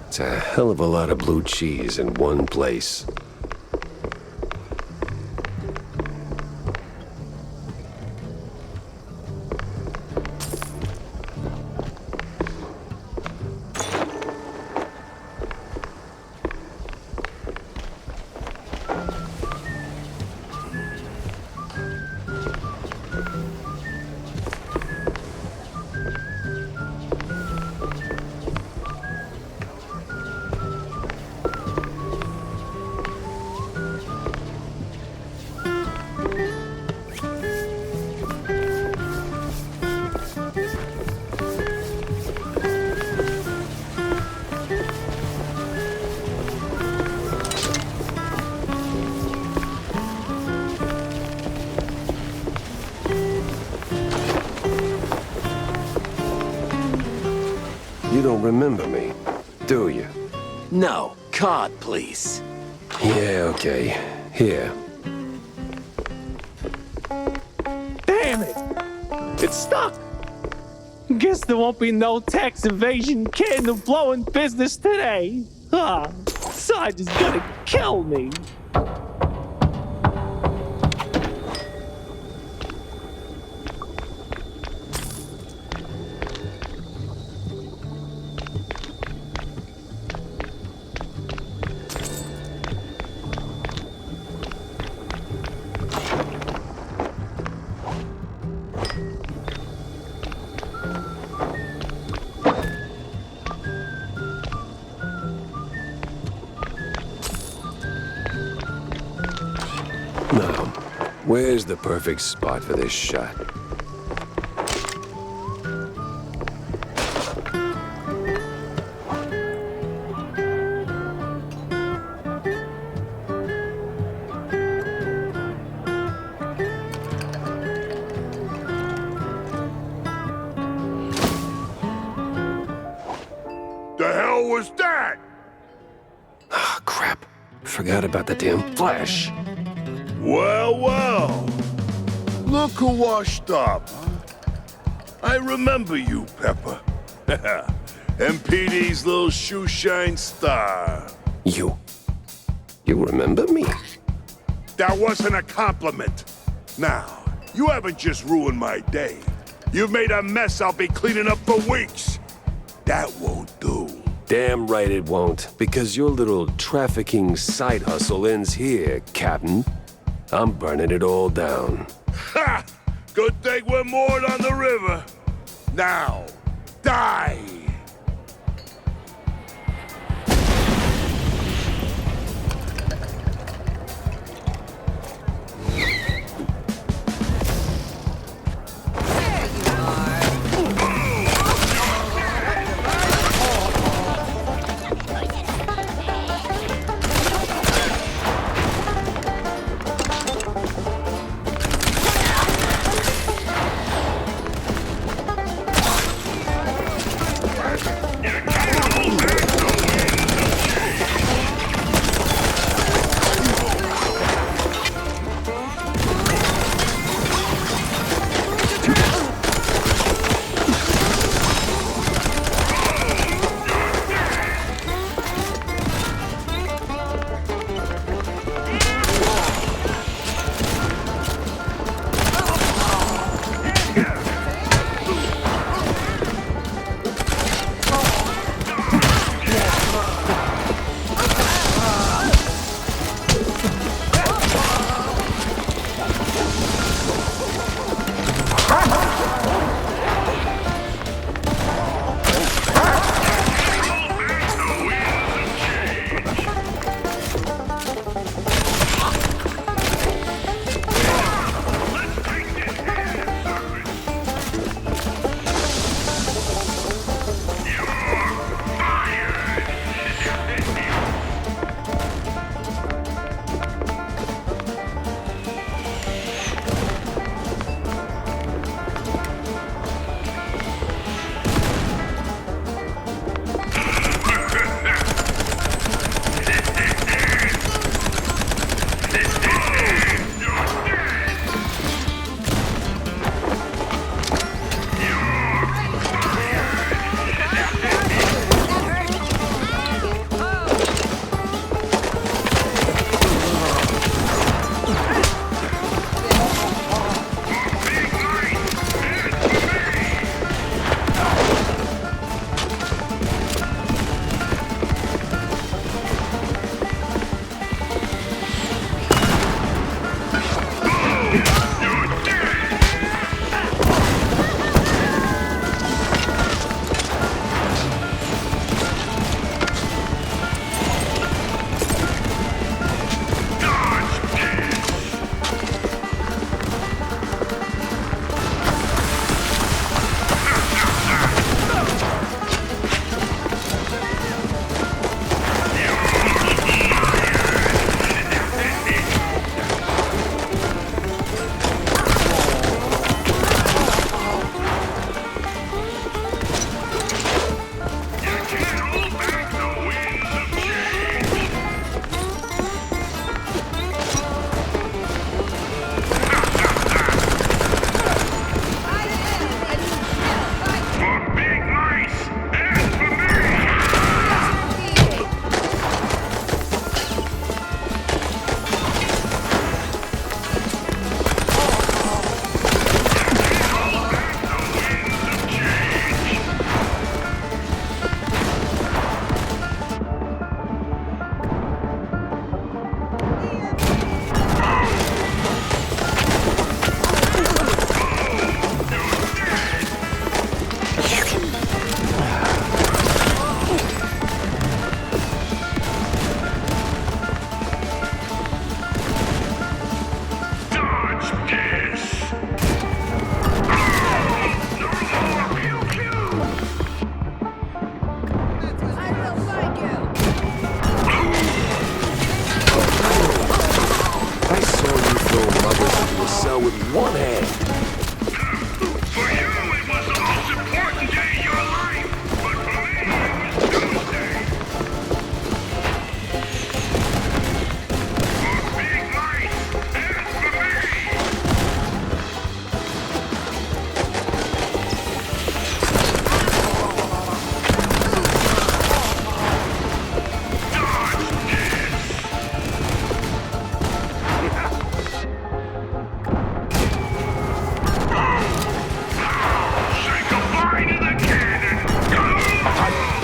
It's a hell of a lot of blue cheese in one place. You don't remember me, do you? No. Card, please. Yeah, okay. Here. Damn it! It's stuck! Guess there won't be no tax evasion candle blowing business today. Sarge is gonna kill me. Now, where's the perfect spot for this shot? The hell was that? Ah, crap. Forgot about the damn flash. Well, well. Look who washed up. I remember you, Pepper. MPD's little shoeshine star. You remember me? That wasn't a compliment. Now, you haven't just ruined my day. You've made a mess I'll be cleaning up for weeks. That won't do. Damn right it won't, because your little trafficking side hustle ends here, Captain. I'm burning it all down. Ha! Good thing we're moored on the river. Now, die!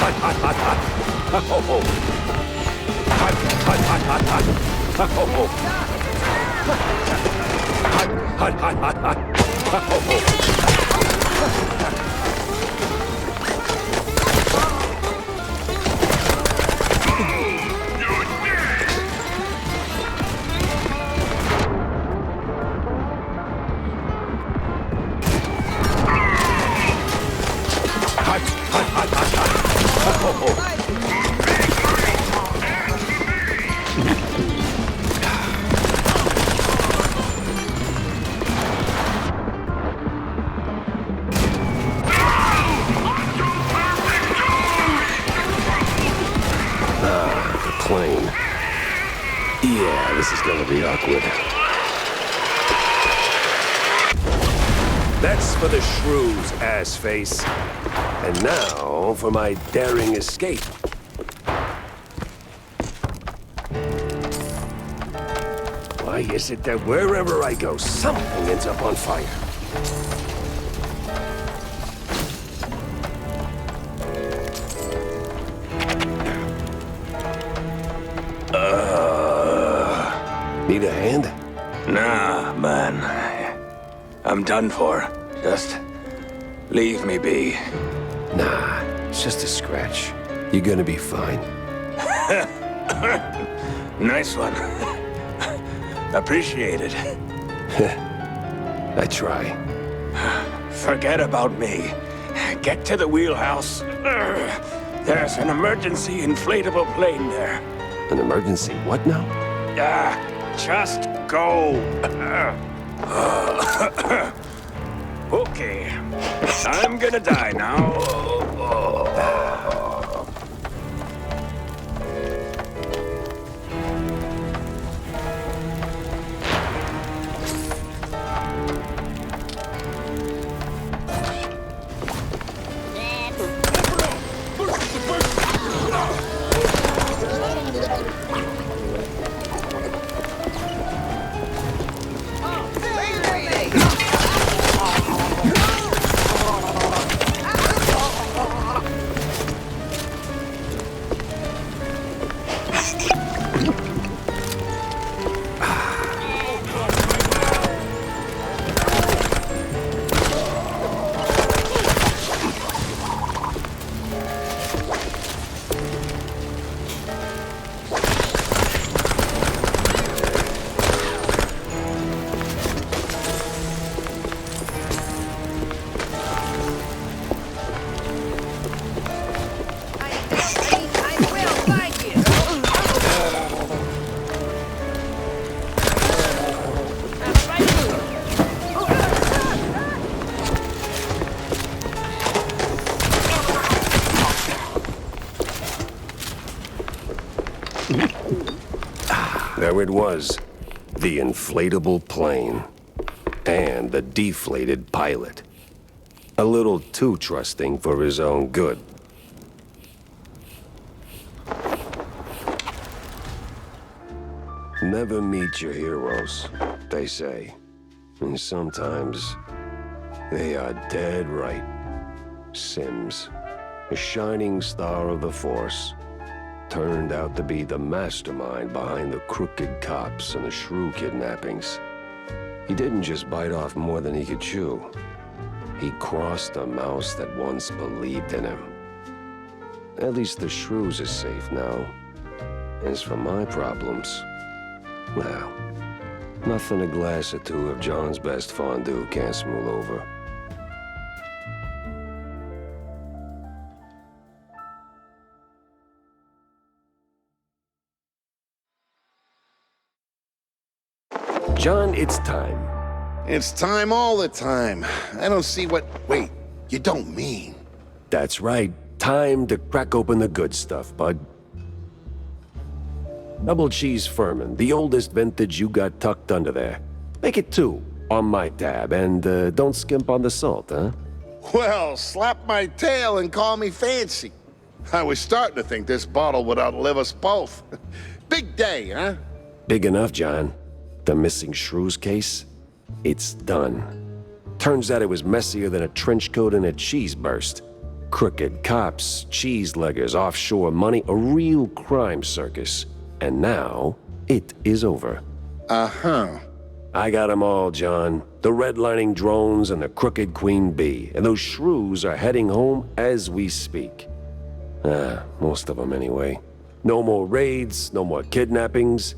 hot, hot, hot, hot. Oh. Hot, hot, hot, hot, hot. Oh. Hot, hot, hot, hot. Plane. Yeah, this is gonna be awkward. That's for the shrews, ass face. And now for my daring escape. Why is it that wherever I go, something ends up on fire? Need a hand? Nah, man. I'm done for. Just leave me be. Nah, it's just a scratch. You're gonna be fine. Nice one. Appreciate it. I try. Forget about me. Get to the wheelhouse. There's an emergency inflatable plane there. An emergency what now? Just go. Okay. I'm gonna die now. There it was, the inflatable plane, and the deflated pilot. A little too trusting for his own good. Never meet your heroes, they say. And sometimes they are dead right. Sims, a shining star of the Force, turned out to be the mastermind behind the crooked cops and the shrew kidnappings. He didn't just bite off more than he could chew. He crossed a mouse that once believed in him. At least the shrews are safe now. As for my problems, well, nothing a glass or two of John's best fondue can't smooth over. John, it's time. It's time all the time. I don't see what... Wait, you don't mean... That's right. Time to crack open the good stuff, bud. Double cheese Furman, the oldest vintage you got tucked under there. Make it 2 on my tab, and don't skimp on the salt, huh? Well, slap my tail and call me fancy. I was starting to think this bottle would outlive us both. Big day, huh? Big enough, John. The missing shrews case? It's done. Turns out it was messier than a trench coat and a cheese burst. crooked cops, cheese-leggers, offshore money, a real crime circus. And now, it is over. Uh-huh. I got 'em all, John. The redlining drones and the crooked queen bee. And those shrews are heading home as we speak. Most of them anyway. No more raids, no more kidnappings.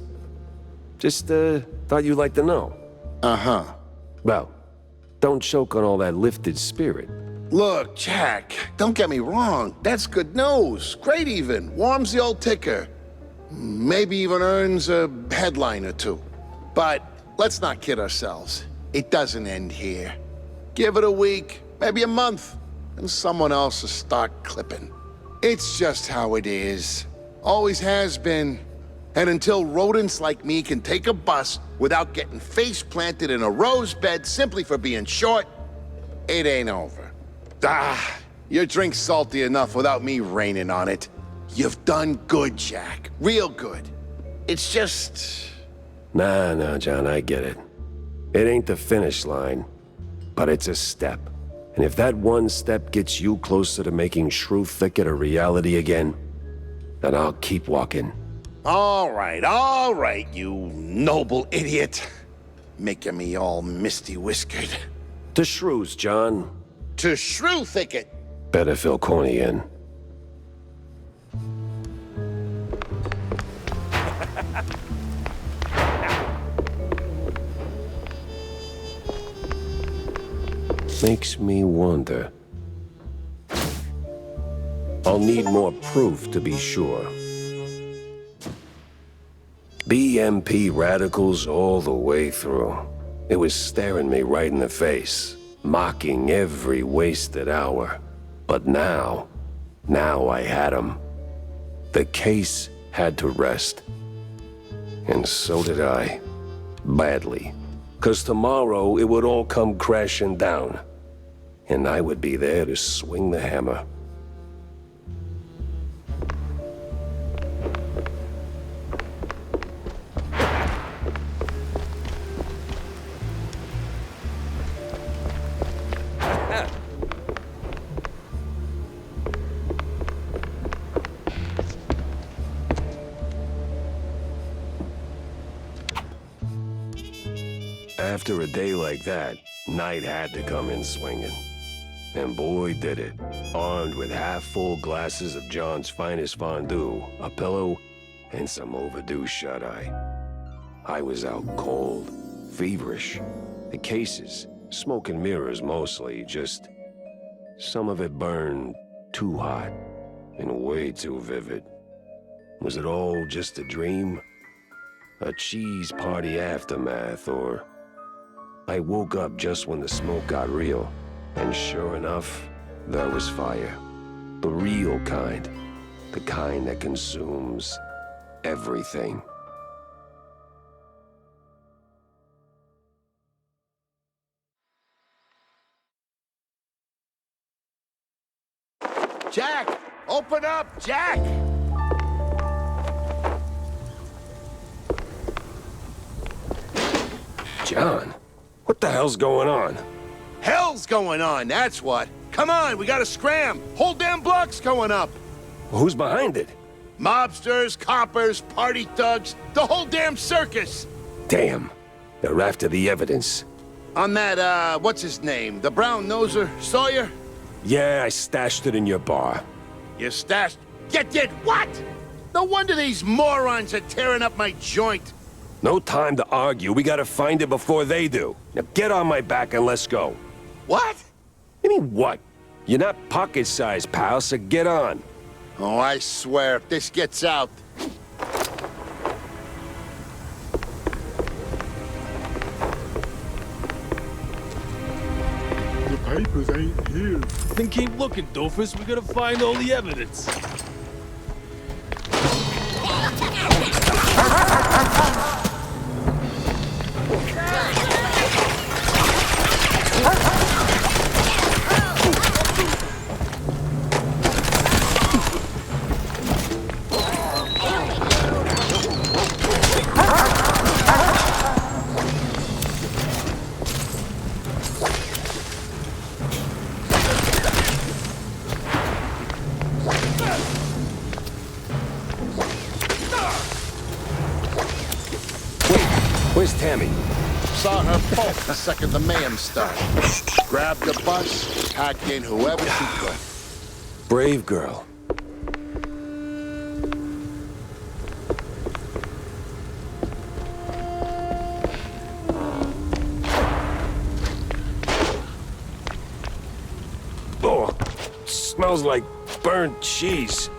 Just, thought you'd like to know. Uh-huh. Well, don't choke on all that lifted spirit. Look, Jack, don't get me wrong. That's good news. Great even. Warms the old ticker. Maybe even earns a headline or two. But let's not kid ourselves. It doesn't end here. Give it a week, maybe a month, and someone else will start clipping. It's just how it is. Always has been. And until rodents like me can take a bus without getting face planted in a rose bed simply for being short, it ain't over. Your drink's salty enough without me raining on it. You've done good, Jack. Real good. It's just... Nah, John, I get it. It ain't the finish line, but it's a step. And if that one step gets you closer to making Shrew Thicket a reality again, then I'll keep walking. All right, you noble idiot. Making me all misty-whiskered. To Shrews, John. To Shrew Thicket. Better fill Corny in. Makes me wonder. I'll need more proof to be sure. BMP radicals all the way through. It was staring me right in the face, mocking every wasted hour. But now I had him. The case had to rest. And so did I. Badly. 'Cause tomorrow it would all come crashing down. And I would be there to swing the hammer. After a day like that, night had to come in swinging. And boy did it, armed with half-full glasses of John's finest fondue, a pillow, and some overdue shut-eye. I was out cold, feverish. The cases, smoke and mirrors mostly, just... some of it burned too hot and way too vivid. Was it all just a dream? A cheese party aftermath, or... I woke up just when the smoke got real, and sure enough, there was fire. The real kind. The kind that consumes everything. Jack! Open up, Jack! John, what the hell's going on? Hell's going on, that's what. Come on, we gotta scram. Whole damn block's going up. Who's behind it? Mobsters, coppers, party thugs, the whole damn circus. Damn, they're after the evidence. On that, what's his name? The brown noser, Sawyer? Yeah, I stashed it in your bar. You stashed... You did what? No wonder these morons are tearing up my joint. No time to argue. We gotta find it before they do. Now get on my back and let's go. What? I mean, what? You're not pocket-sized, pal, so get on. Oh, I swear, if this gets out... The papers ain't here. Then keep looking, doofus. We gotta find all the evidence. Tammy? Saw her pulse the second the mayhem started. Grabbed the bus, packed in whoever she could. Brave girl. Oh, smells like burnt cheese.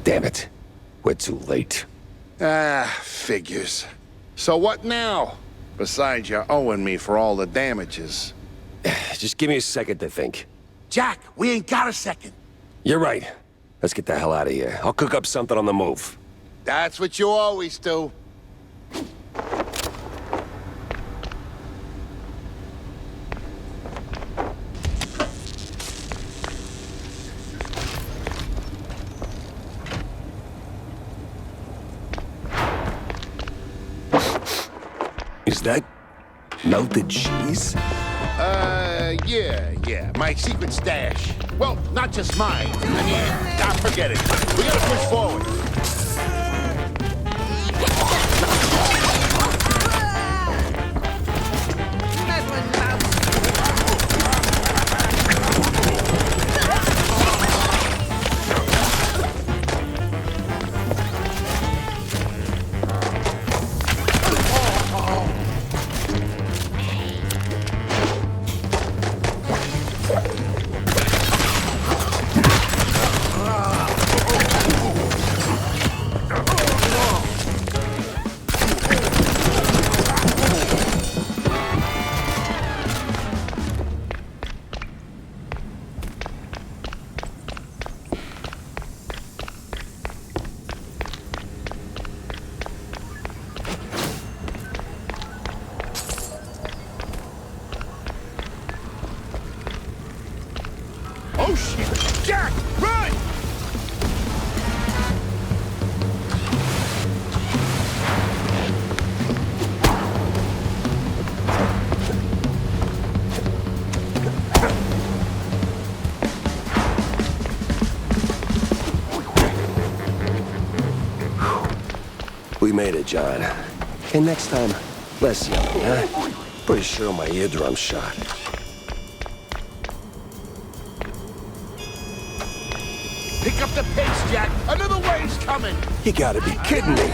Damn it. We're too late. Ah, figures. So what now? Besides, you're owing me for all the damages. Just give me a second to think. Jack, we ain't got a second. You're right. Let's get the hell out of here. I'll cook up something on the move. That's what you always do. Is that melted cheese? Yeah. My secret stash. Well, not just mine. I mean, forget it. We gotta push forward. Oh, shit! Jack, run! We made it, John. And next time, less yelling, huh? Pretty sure my eardrum's shot. Pick up the pace, Jack. Another wave's coming. You gotta be kidding me.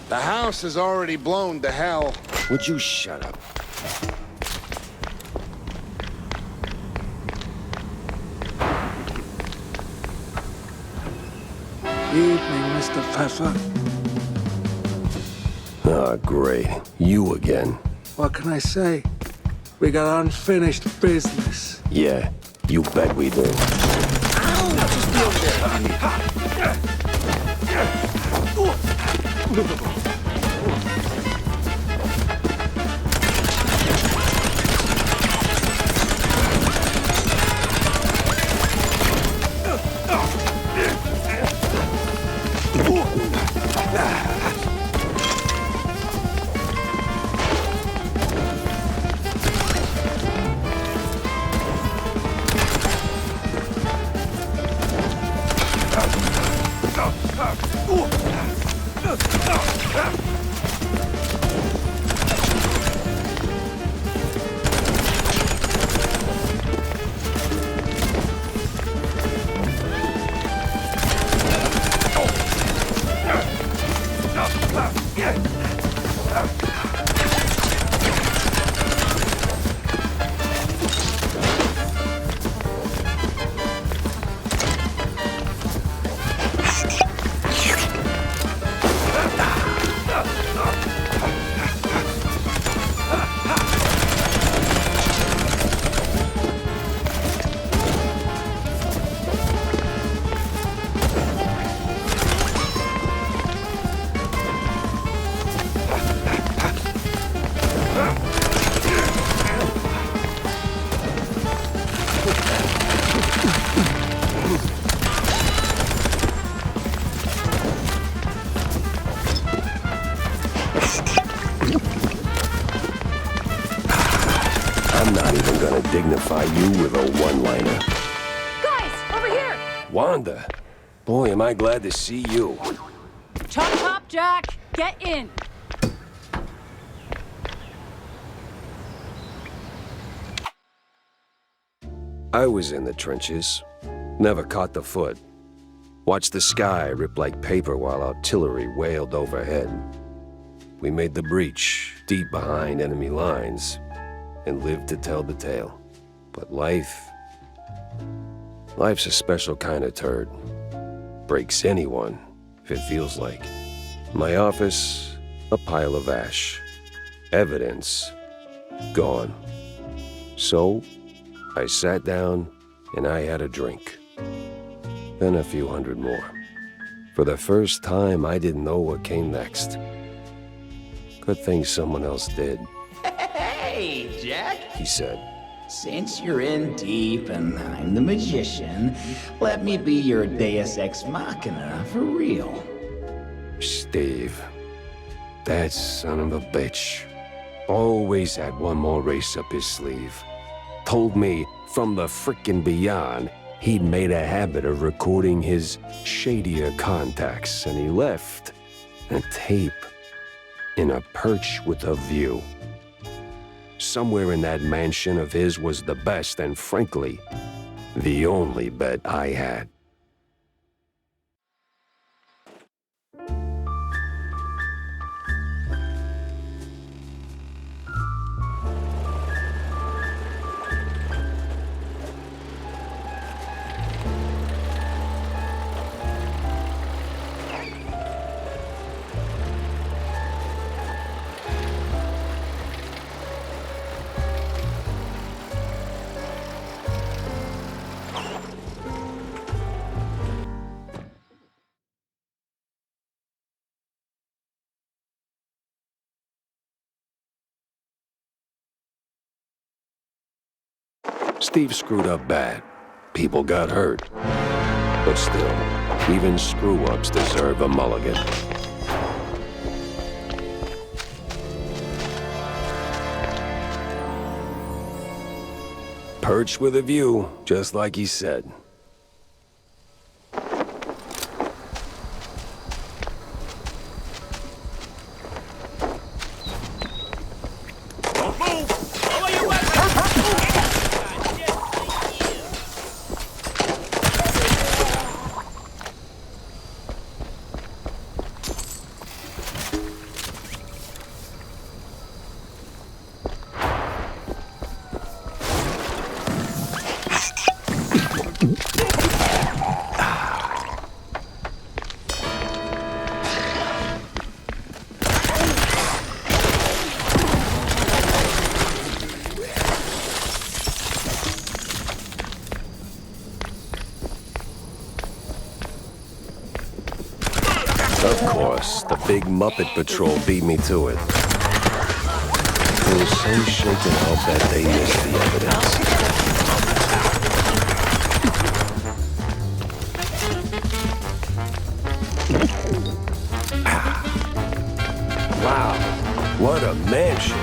The house is already blown to hell. Would you shut up? Evening, Mr. Pfeffer. Ah, great. You again. What can I say? We got unfinished business. Yeah, you bet we do. I'm not even gonna dignify you with a one-liner. Guys, over here! Wanda, boy, am I glad to see you. Chop, chop, Jack! Get in! I was in the trenches. Never caught the foot. Watched the sky rip like paper while artillery wailed overhead. We made the breach, deep behind enemy lines, and lived to tell the tale. But life's a special kind of turd. Breaks anyone, if it feels like. My office, a pile of ash. Evidence, gone. So, I sat down and I had a drink. Then a few hundred more. For the first time, I didn't know what came next. Good thing someone else did, Hey, Jack. he said. Since you're in deep and I'm the magician, let me be your deus ex machina for real. Steve, that son of a bitch, always had one more race up his sleeve. Told me from the frickin' beyond he'd made a habit of recording his shadier contacts, and he left a tape in a perch with a view. Somewhere in that mansion of his was the best and, frankly, the only bet I had. Steve screwed up bad. People got hurt. But still, even screw-ups deserve a mulligan. Perch with a view, just like he said. Of course, the big Muppet Patrol beat me to it. They were so shaken out that they missed the evidence. Wow, what a mansion!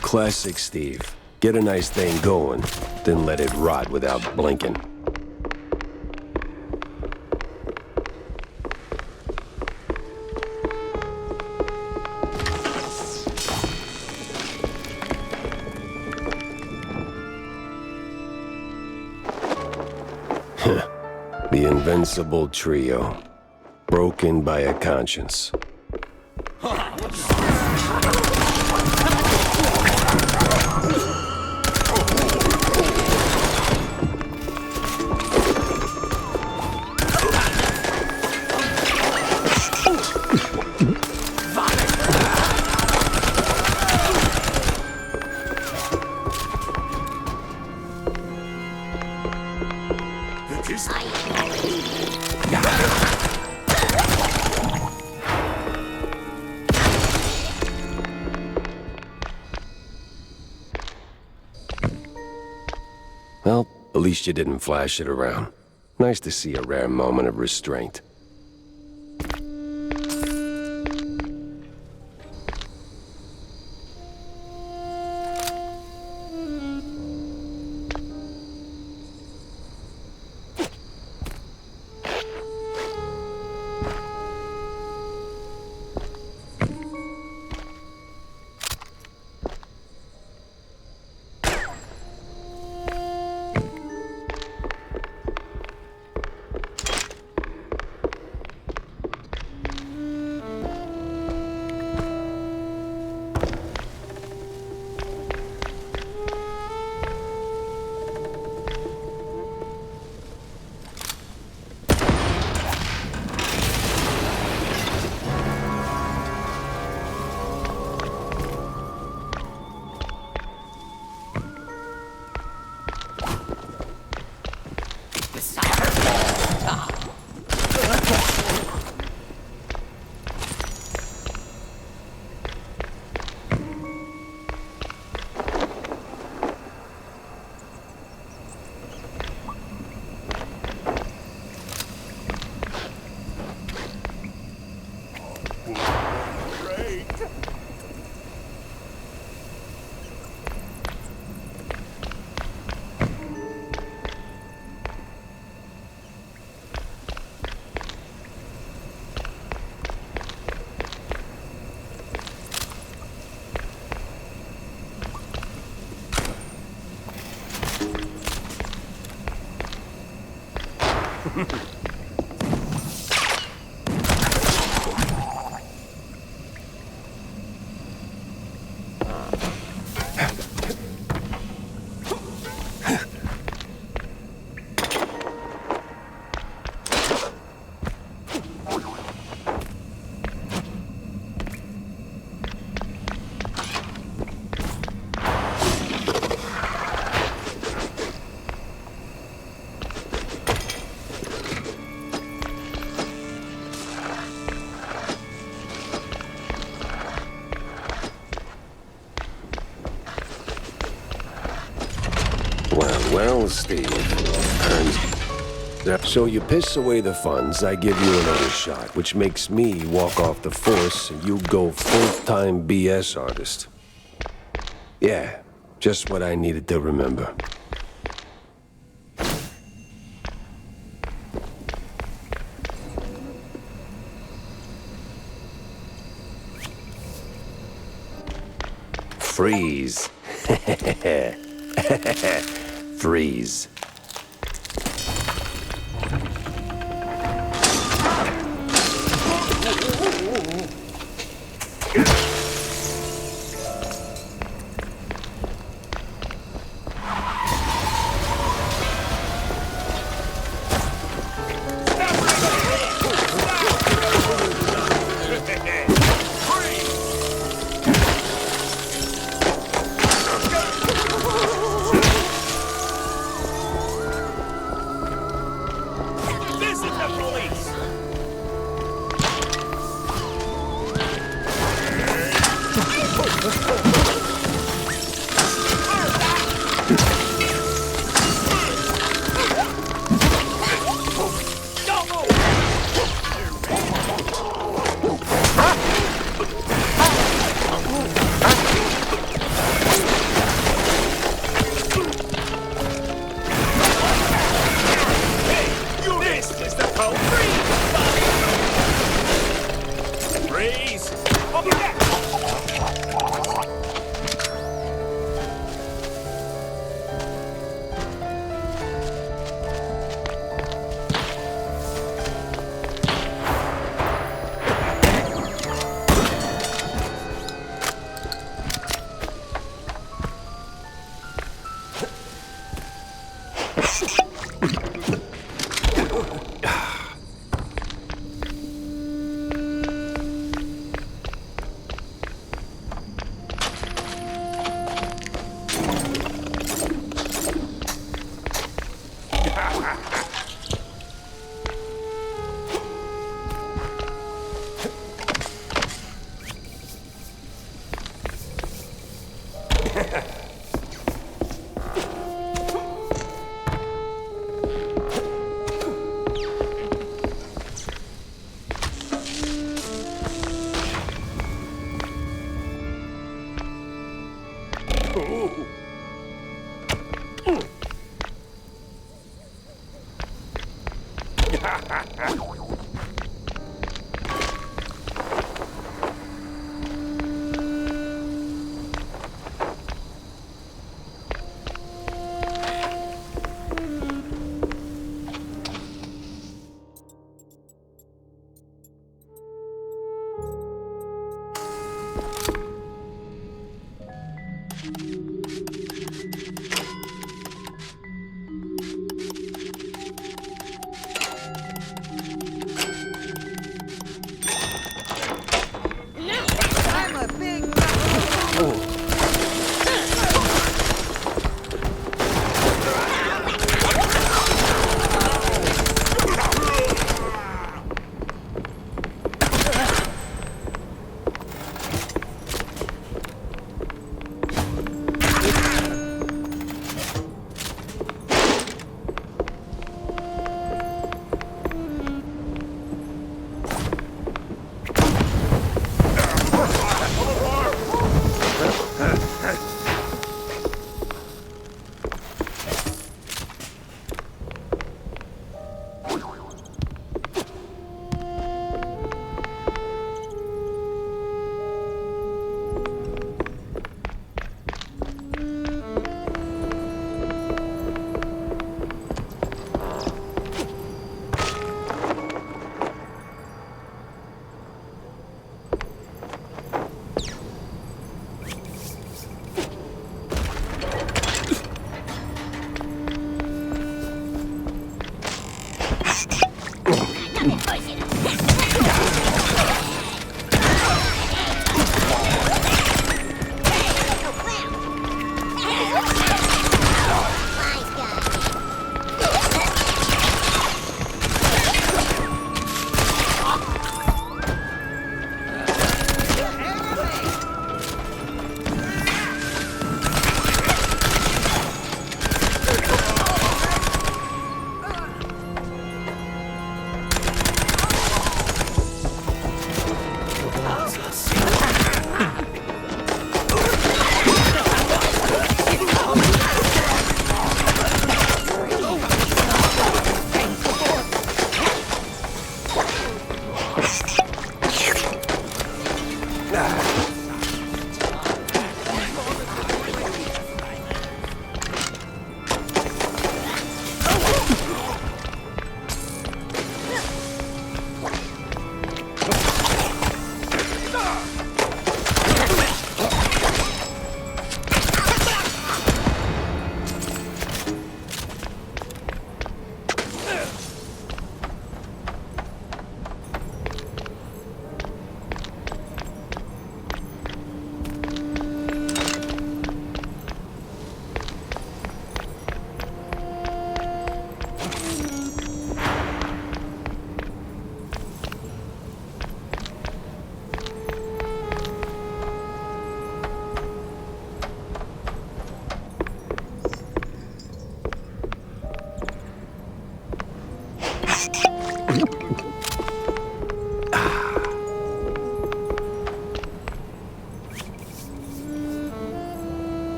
Classic Steve. Get a nice thing going, then let it rot without blinking. The invincible trio. Broken by a conscience. Well, at least you didn't flash it around. Nice to see a rare moment of restraint. Well, Steve, so you piss away the funds, I give you another shot, which makes me walk off the force and you go full-time BS artist. Yeah, just what I needed to remember. Freeze. Freeze.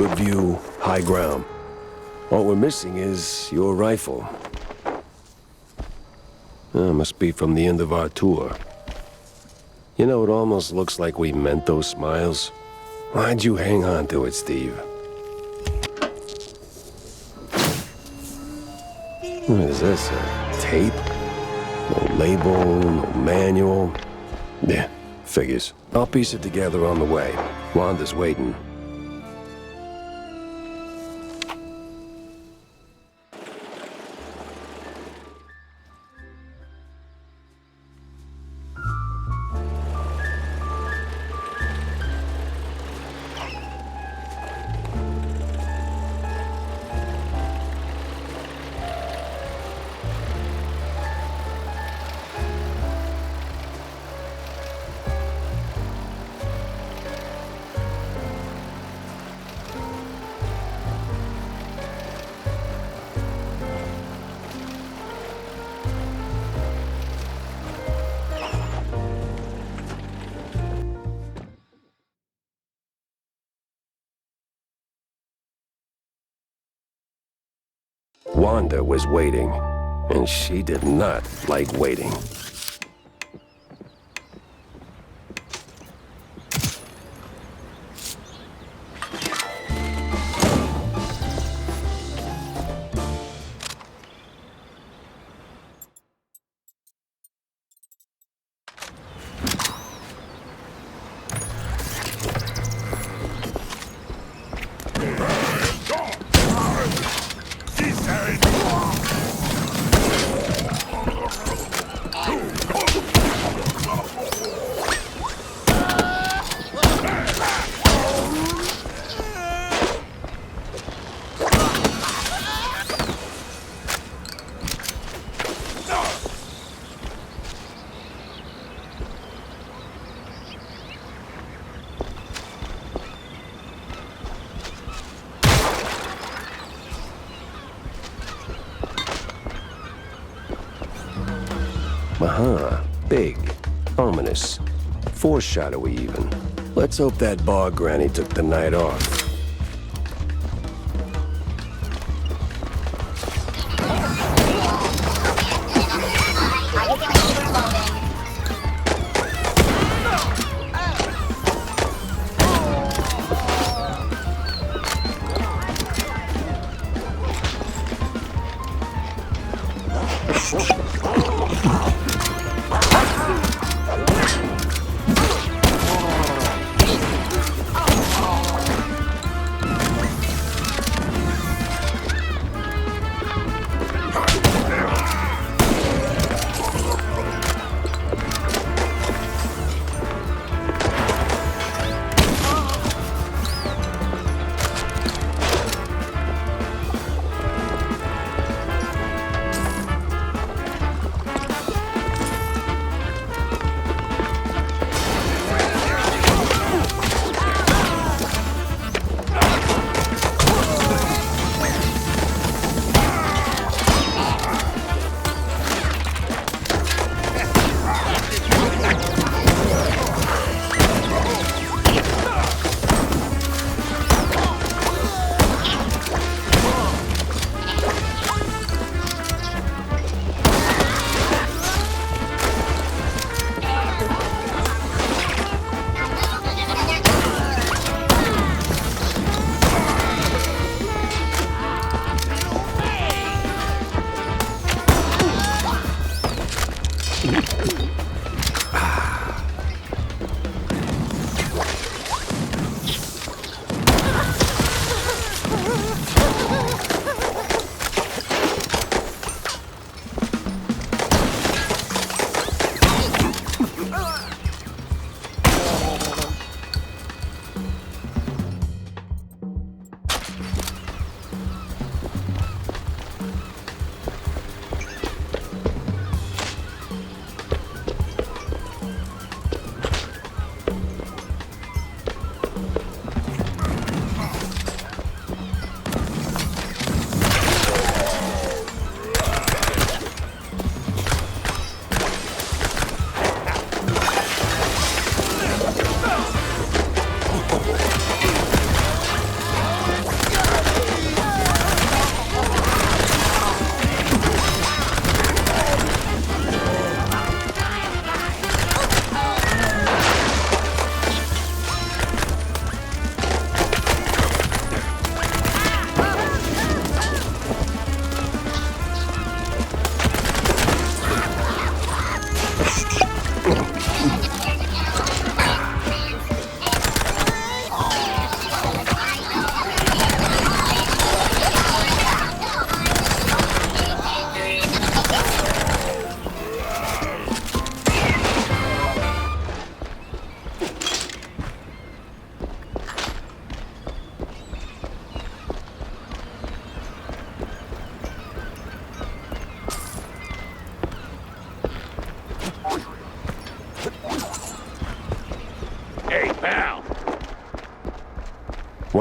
Good view, high ground. All we're missing is your rifle. Must be from the end of our tour. You know, it almost looks like we meant those smiles. Why'd you hang on to it, Steve? What is this, a tape? No label, no manual. Yeah, figures. I'll piece it together on the way. Wanda's waiting. Wanda was waiting, and she did not like waiting. Big, ominous, foreshadowy even. Let's hope that bar granny took the night off.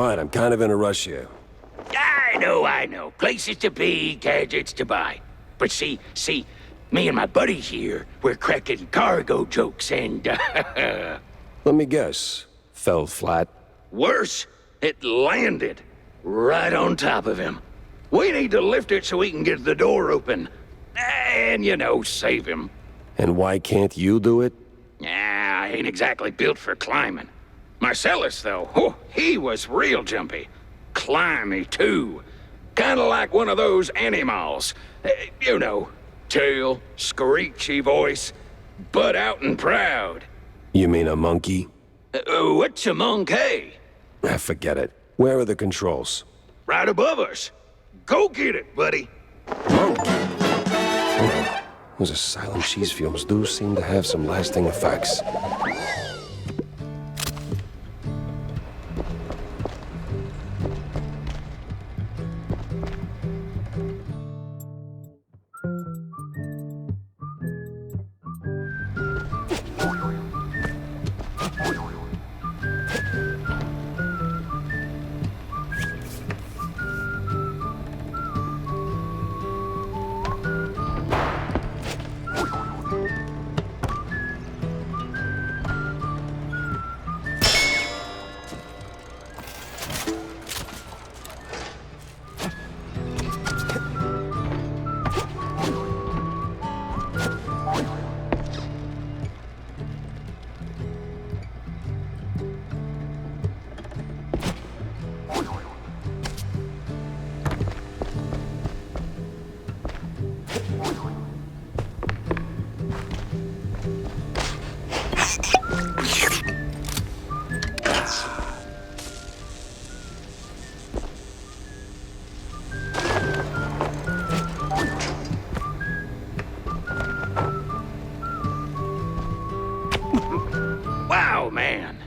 What? I'm kind of in a rush here. I know. Places to be, gadgets to buy. But see, me and my buddies here, we're cracking cargo jokes and, Let me guess. Fell flat? Worse, it landed right on top of him. We need to lift it so we can get the door open. And, save him. And why can't you do it? I ain't exactly built for climbing. Marcellus, though, he was real jumpy. Climby, too. Kinda like one of those animals. Tail, screechy voice, butt out and proud. You mean a monkey? What's a monkey? Forget it. Where are the controls? Right above us. Go get it, buddy. Monkey? Those silent cheese fumes do seem to have some lasting effects.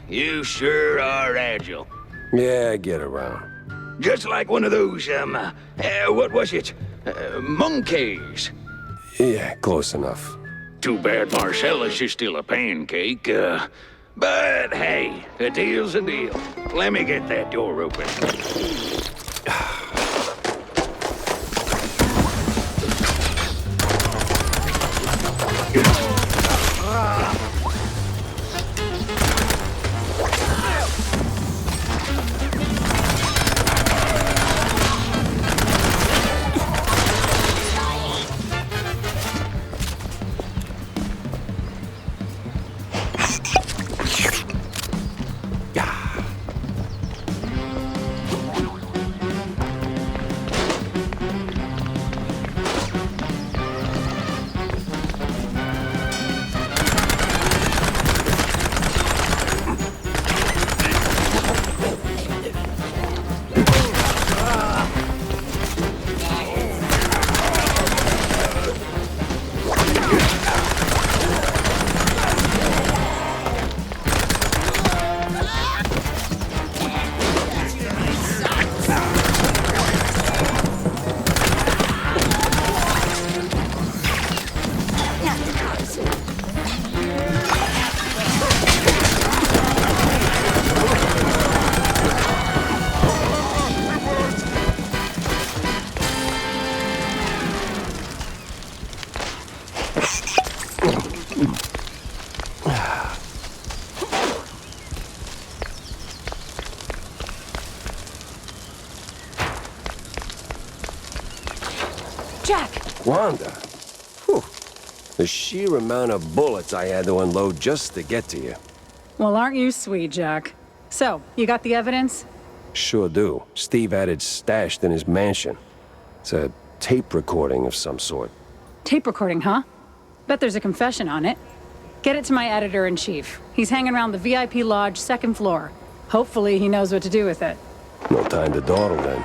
You sure are agile. Yeah, I get around. Just like one of those, what was it? Monkeys. Yeah, close enough. Too bad Marcellus is still a pancake, but hey, a deal's a deal. Let me get that door open. Wanda. Whew. The sheer amount of bullets I had to unload just to get to you. Well, aren't you sweet, Jack? So, you got the evidence? Sure do. Steve had it stashed in his mansion. It's a tape recording of some sort. Tape recording, huh? Bet there's a confession on it. Get it to my editor-in-chief. He's hanging around the VIP lodge, second floor. Hopefully he knows what to do with it. No time to dawdle then.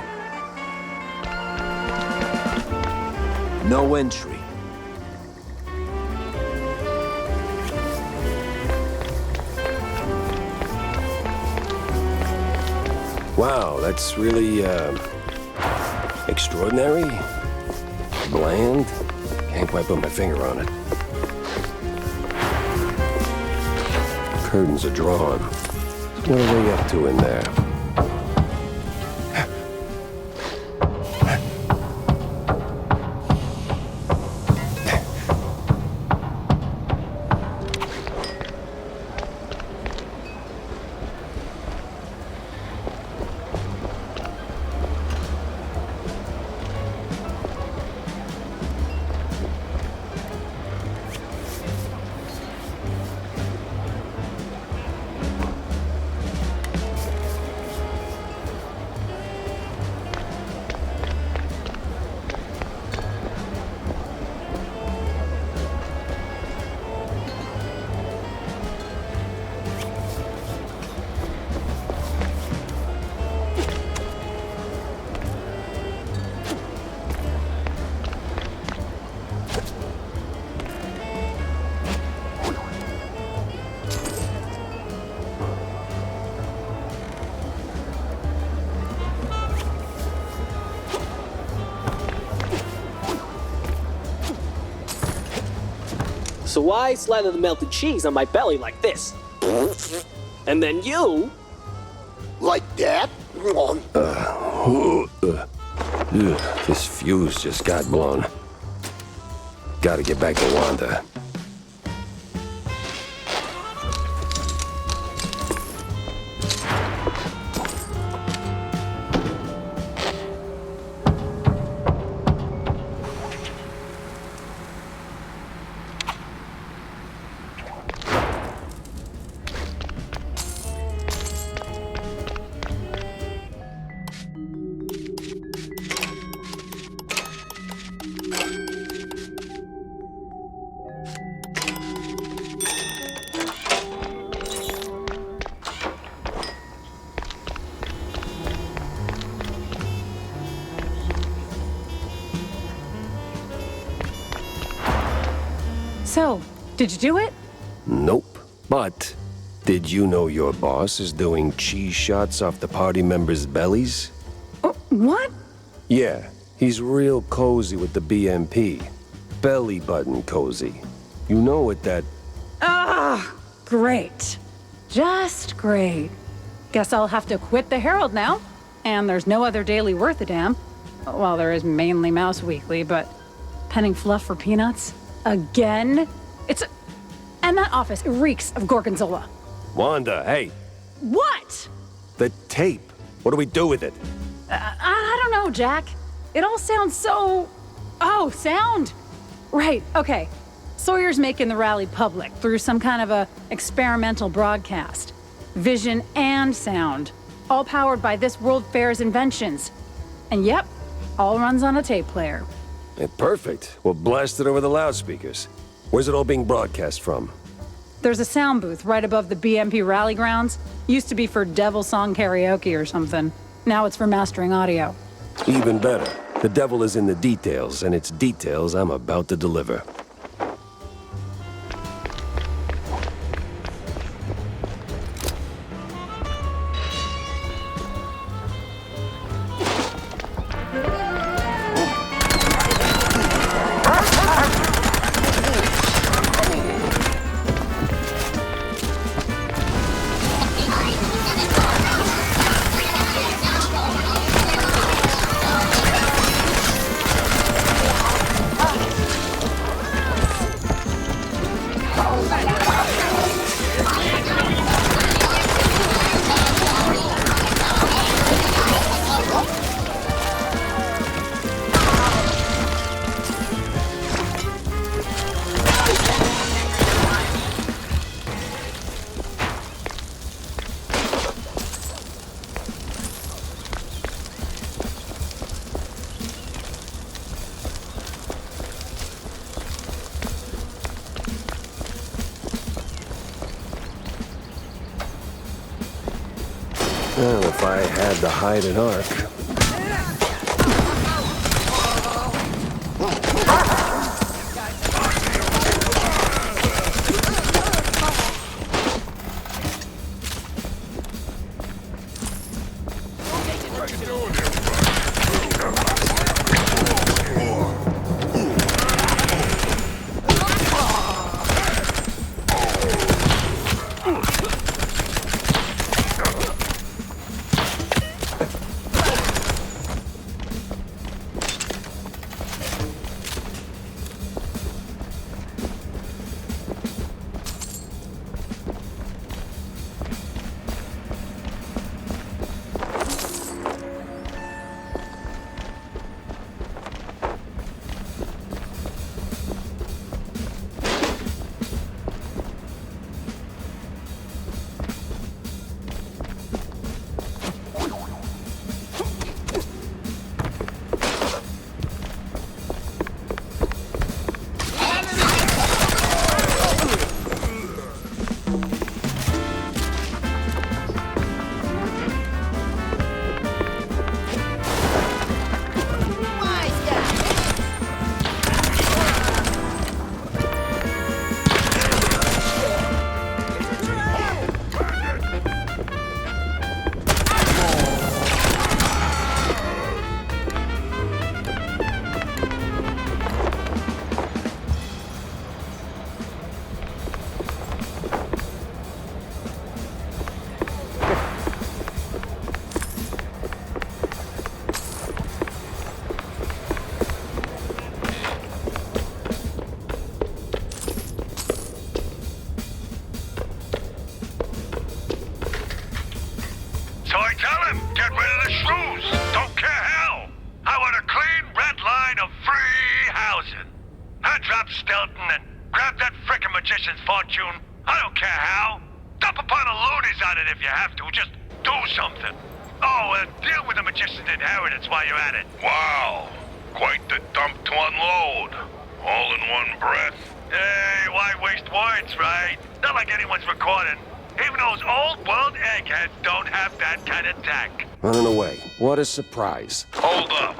No entry. Wow, that's really, extraordinary? Bland? Can't quite put my finger on it. Curtains are drawn. What are they up to in there? So I slather the melted cheese on my belly like this. And then you... Like that? This fuse just got blown. Gotta get back to Wanda. So, did you do it? Nope. But, did you know your boss is doing cheese shots off the party members' bellies? What? Yeah, he's real cozy with the BMP. Belly button cozy. You know what that... Ah, great. Just great. Guess I'll have to quit the Herald now. And there's no other daily worth a damn. Well, there is mainly Mouse Weekly, but penning fluff for peanuts? Again? And that office reeks of gorgonzola. Wanda, hey. What? The tape. What do we do with it? I don't know, Jack. It all sounds so... Oh, sound? Right, okay. Sawyer's making the rally public through some kind of a experimental broadcast. Vision and sound. All powered by this World Fair's inventions. And yep, all runs on a tape player. Perfect. We'll blast it over the loudspeakers. Where's it all being broadcast from? There's a sound booth right above the BMP rally grounds. Used to be for Devil Song karaoke or something. Now it's for mastering audio. Even better. The devil is in the details, and it's details I'm about to deliver. Well, if I had to hide an arc... Stilton and grab that frickin' magician's fortune. I don't care how. Dump a pile of loonies on it if you have to. Just do something. Oh, deal with the magician's inheritance while you're at it. Wow. Quite the dump to unload. All in one breath. Hey, why waste words, right? Not like anyone's recording. Even those old world eggheads don't have that kind of tact. Running away. What a surprise. Hold up.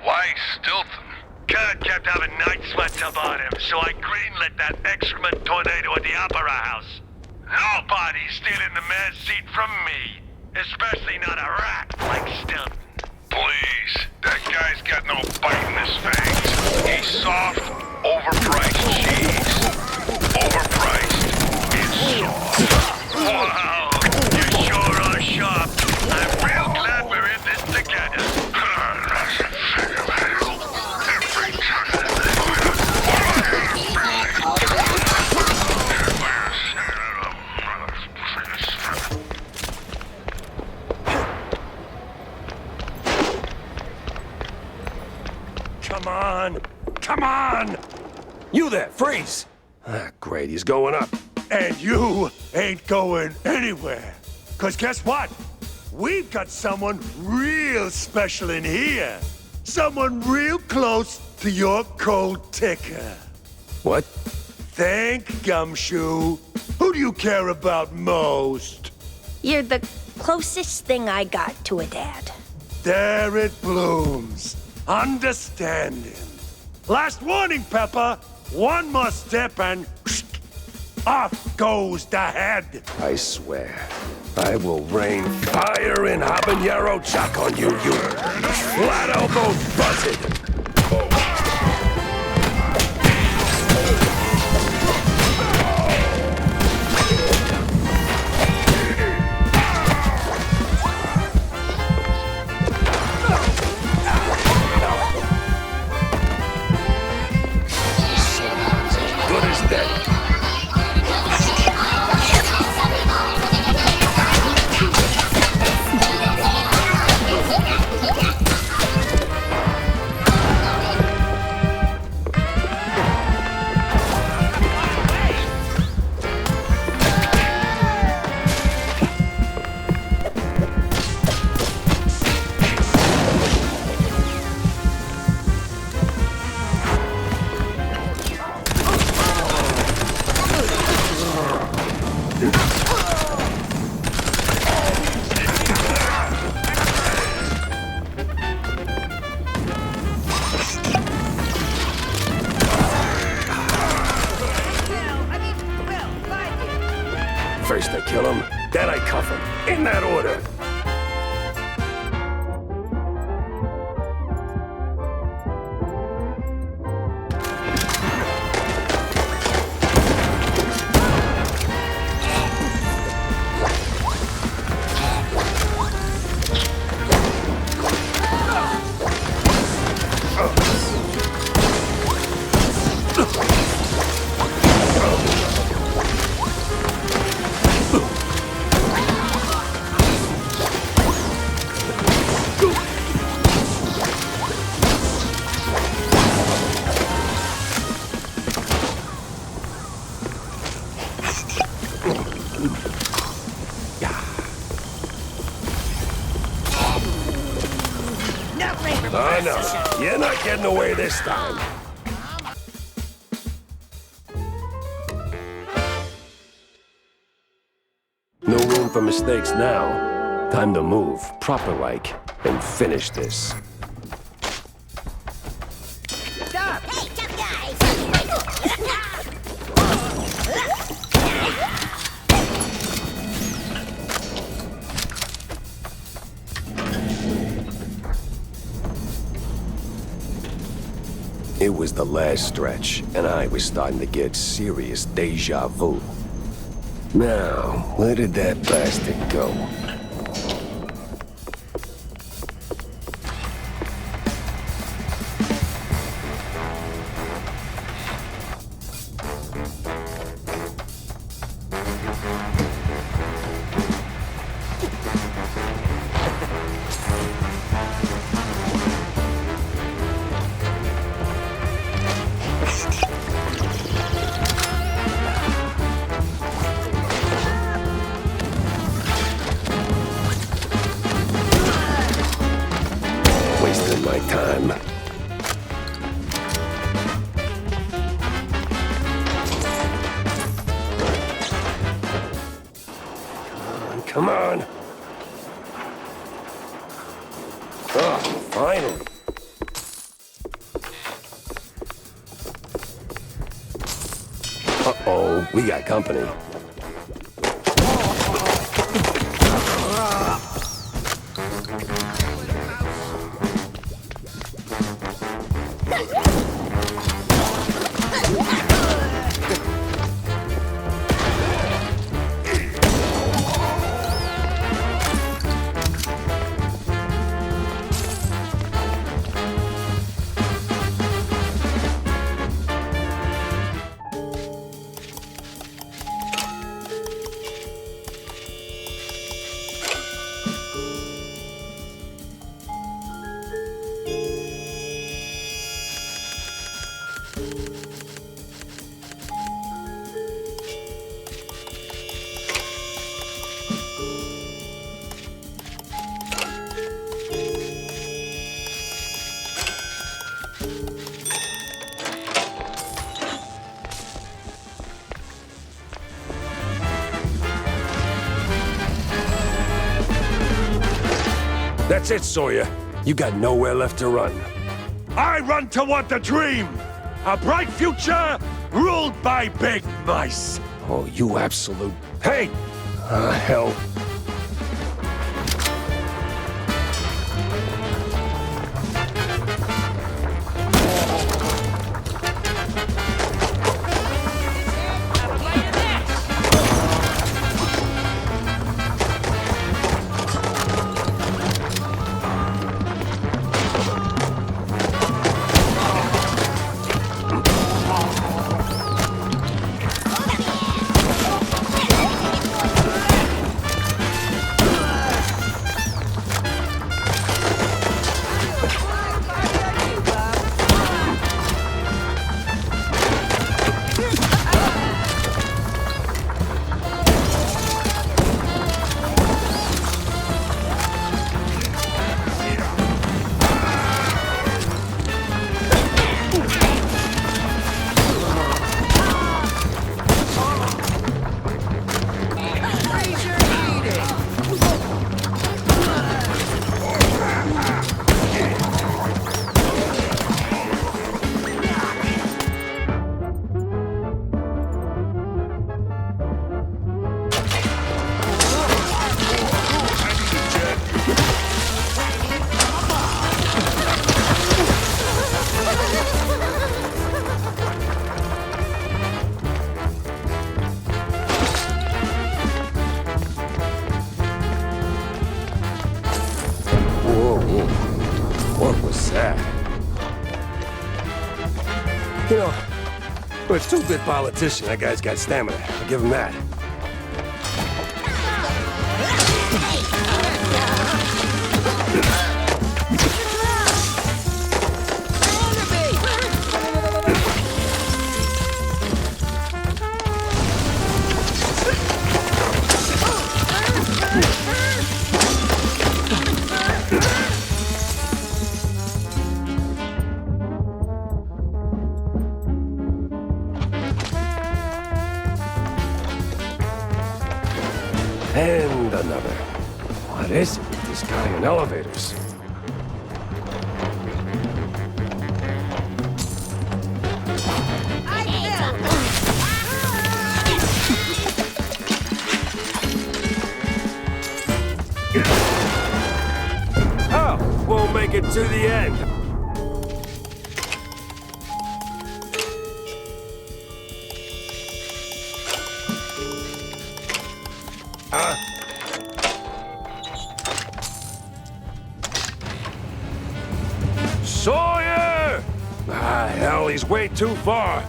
Why Stilton? Kurt kept having night sweats about him, so I greenlit that excrement tornado at the Opera House. Nobody's stealing the mayor's seat from me. Especially not a rat like Stilton. Please. That guy's got no bite in his fangs. He's soft, overpriced cheese. Overpriced. It's soft. Wow, you sure are sharp. I'm real glad we're in this together. Come on! Come on! You there, freeze! Ah, great, he's going up. And you ain't going anywhere. 'Cause guess what? We've got someone real special in here. Someone real close to your cold ticker. What? Think, Gumshoe. Who do you care about most? You're the closest thing I got to a dad. There it blooms. Understanding. Last warning, Pepper. One more step and off goes the head. I swear, I will rain fire and habanero chuck on you, you flat-elbowed buzzard. Good as dead. First I kill him, then I cuff him. In that order. Oh, no. You're not getting away this time. No room for mistakes now. Time to move, proper-like, and finish this. Stop! Hey, tough guys! It was the last stretch, and I was starting to get serious deja vu. Now, where did that bastard go? come on. Oh, finally. Uh-oh, we got company. That's it, Sawyer. You got nowhere left to run. I run toward the dream! A bright future ruled by big mice! Oh, you absolute... Hey! Hell. You know, for a two-bit politician, that guy's got stamina. I'll give him that. And another. What is it with this guy in elevators? Oh, won't make it to the end. Sawyer! Ah, hell, he's way too far.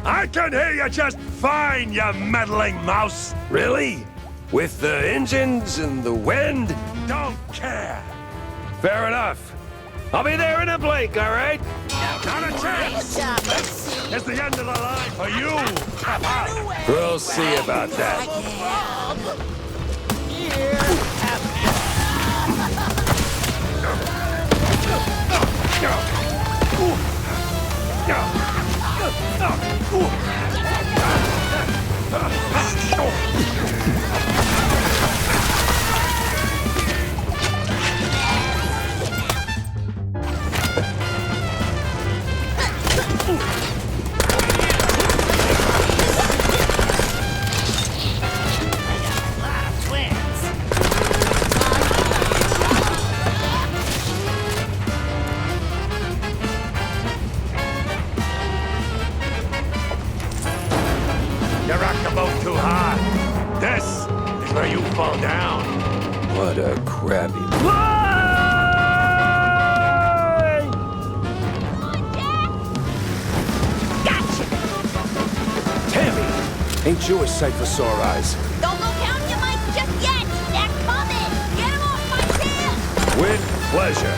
I can hear you just fine, you meddling mouse! Really? With the engines and the wind? Don't care! Fair enough. I'll be there in a blink, all right? Not a chance! It's the end of the line for you! We'll see about that. both too high. This is where you fall down. What a crappy... Gotcha! Tammy! Ain't you a sight for sore eyes? Don't go counting your mics just yet! They're coming! Get them off my tail! With pleasure.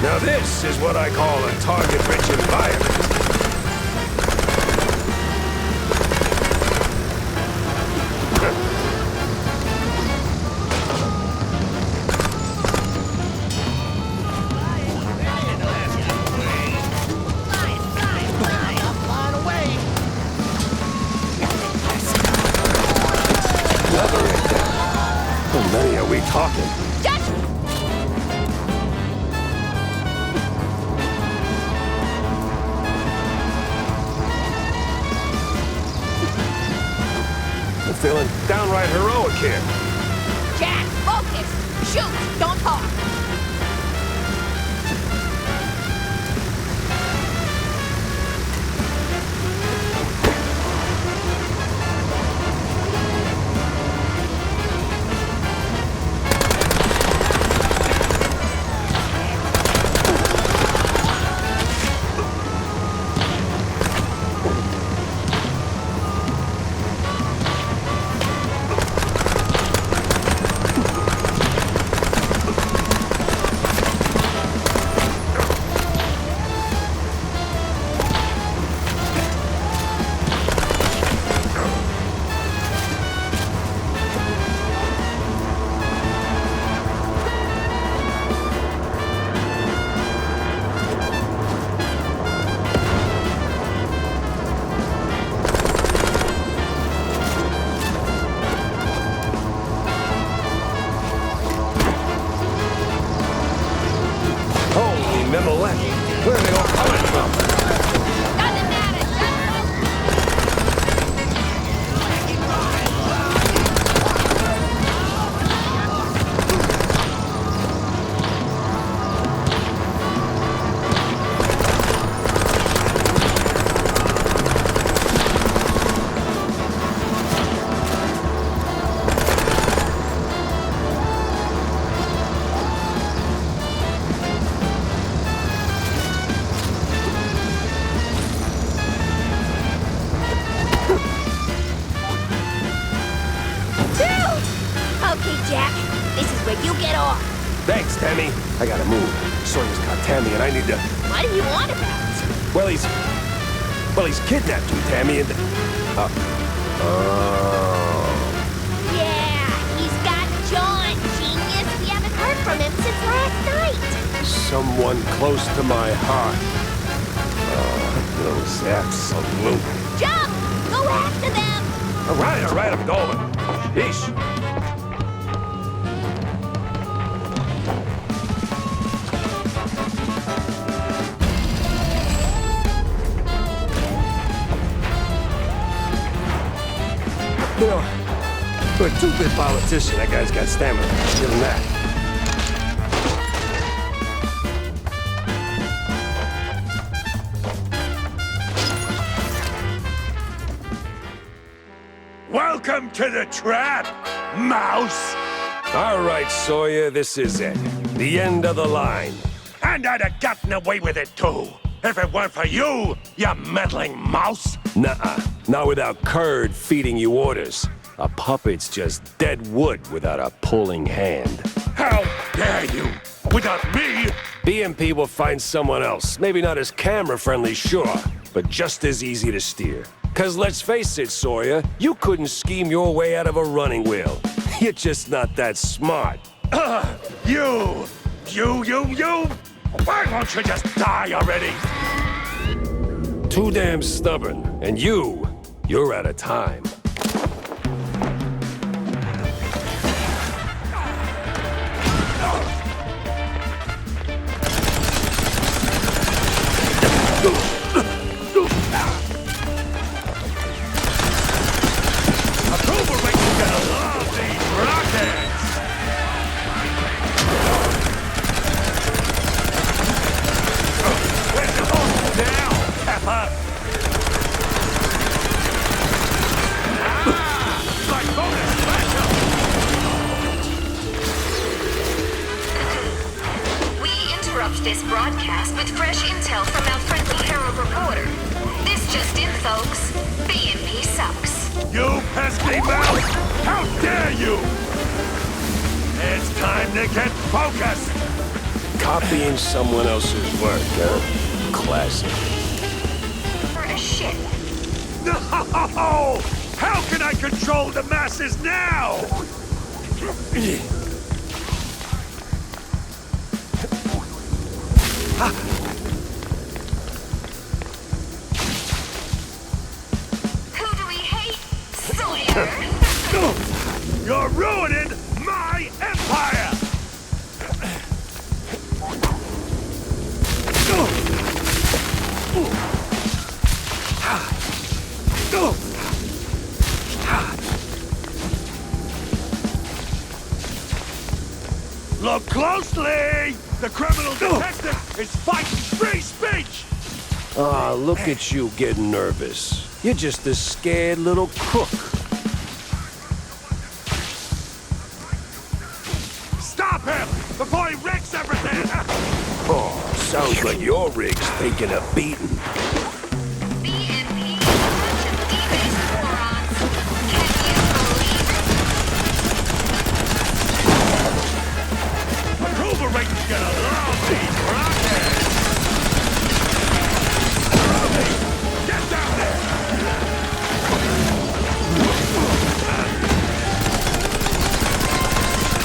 Now this is what I call a target-rich environment. How many are we talking? Feeling downright heroic here. Jack, focus! Shoot! Don't talk! Where are they all coming from? Doesn't matter, Thanks, Tammy. I gotta move. Sawyer's got Tammy and I need to... What do you want about? Well, he's kidnapped you, Tammy, and... Yeah, he's got John, genius. We haven't heard from him since last night. Someone close to my heart. Those absolute... Jump! Go after them! All right, I'm going. Yeesh. You know, for a two-bit politician, that guy's got stamina. Give him that. Welcome to the trap, mouse! All right, Sawyer, this is it. The end of the line. And I'd have gotten away with it, too. If it weren't for you, you meddling mouse. Nuh-uh. Not without Curd feeding you orders. A puppet's just dead wood without a pulling hand. How dare you? Without me? BMP will find someone else. Maybe not as camera-friendly, sure, but just as easy to steer. 'Cause let's face it, Sawyer, you couldn't scheme your way out of a running wheel. You're just not that smart. You! Why won't you just die already? Too damn stubborn. And you're out of time. interrupt this broadcast with fresh intel from our friendly Herald reporter. This just in, folks. BNP sucks. You pesky mouse! How dare you! It's time to get focused! Copying someone else's work, huh? Classic. For a shit. No! How can I control the masses now? Who do we hate? Sawyer! You're ruining my empire! Look closely! The criminal detective is fighting free speech! Ah, look at you getting nervous. You're just a scared little crook. Stop him before he wrecks everything! Oh, sounds like your rig's taking a beating. BNP, bunch of D-based morons. Can you believe it? Approval ratings gonna love these rockets! Get down there!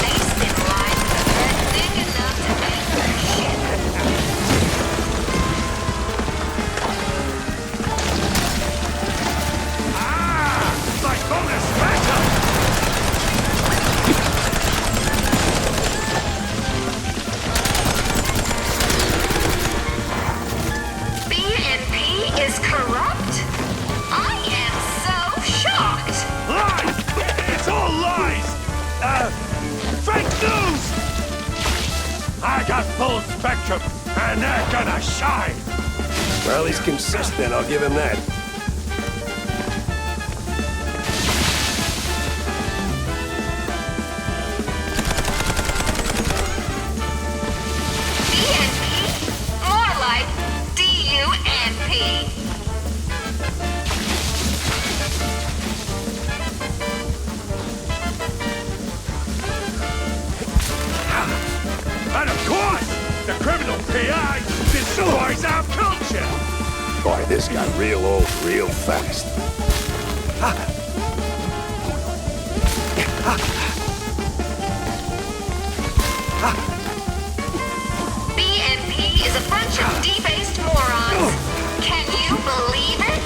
They spin lines that are big enough to make their shit. Like bonus backup! BNP is corrupt? I am so shocked! Lies! It's all lies! Fake news! I got full spectrum, and they're gonna shine! Well, he's consistent, I'll give him that. BNP? More like DUNP. And of course, the criminal PI destroys our culture! Boy, this got real old real fast. BNP is a bunch of debased morons. Can you believe it?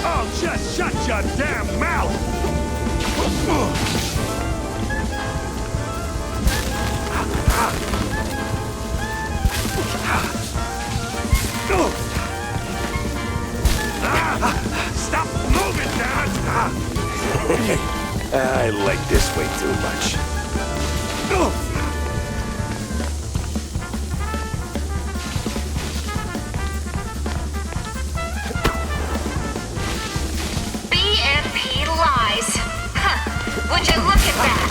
Oh, just shut your damn mouth! Stop moving, Dad! I like this way too much. BNP lies. Huh. Would you look at that?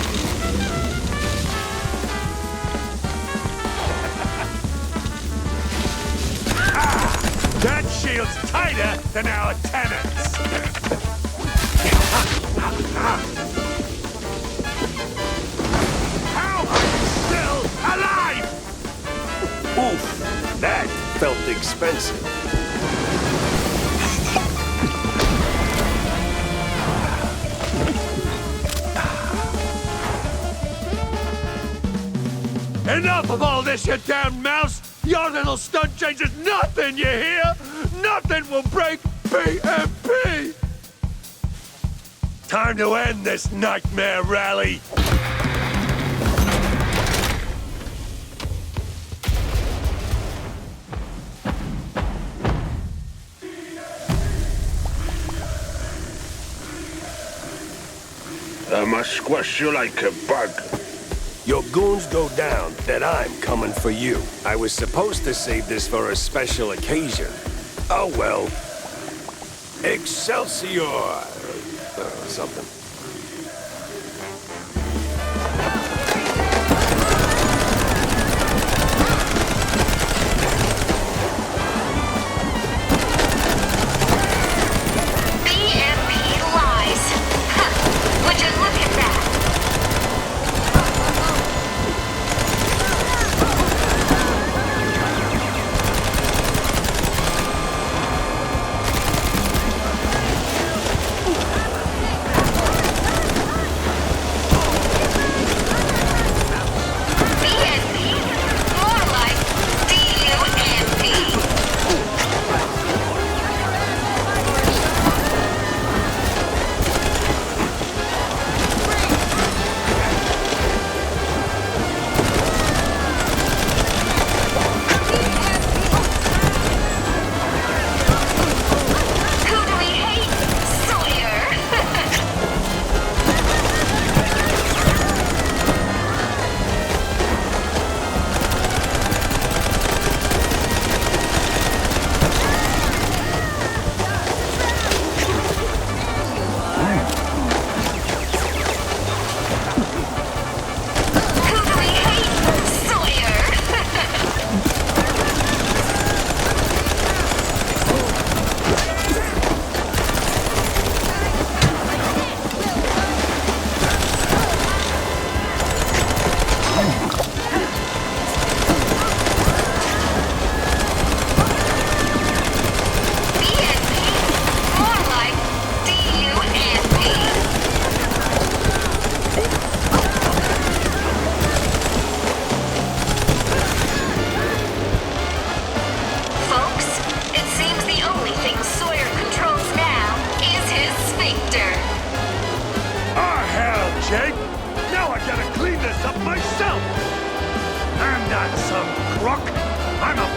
That shield's tighter than our tenants! How are you still alive? Oof, that felt expensive. Enough of all this, you damn mouse! Your little stunt changes nothing, you hear? Nothing will break BNP! Time to end this nightmare rally! I must squash you like a bug. Your goons go down, then I'm coming for you. I was supposed to save this for a special occasion. Oh well. Excelsior! Something.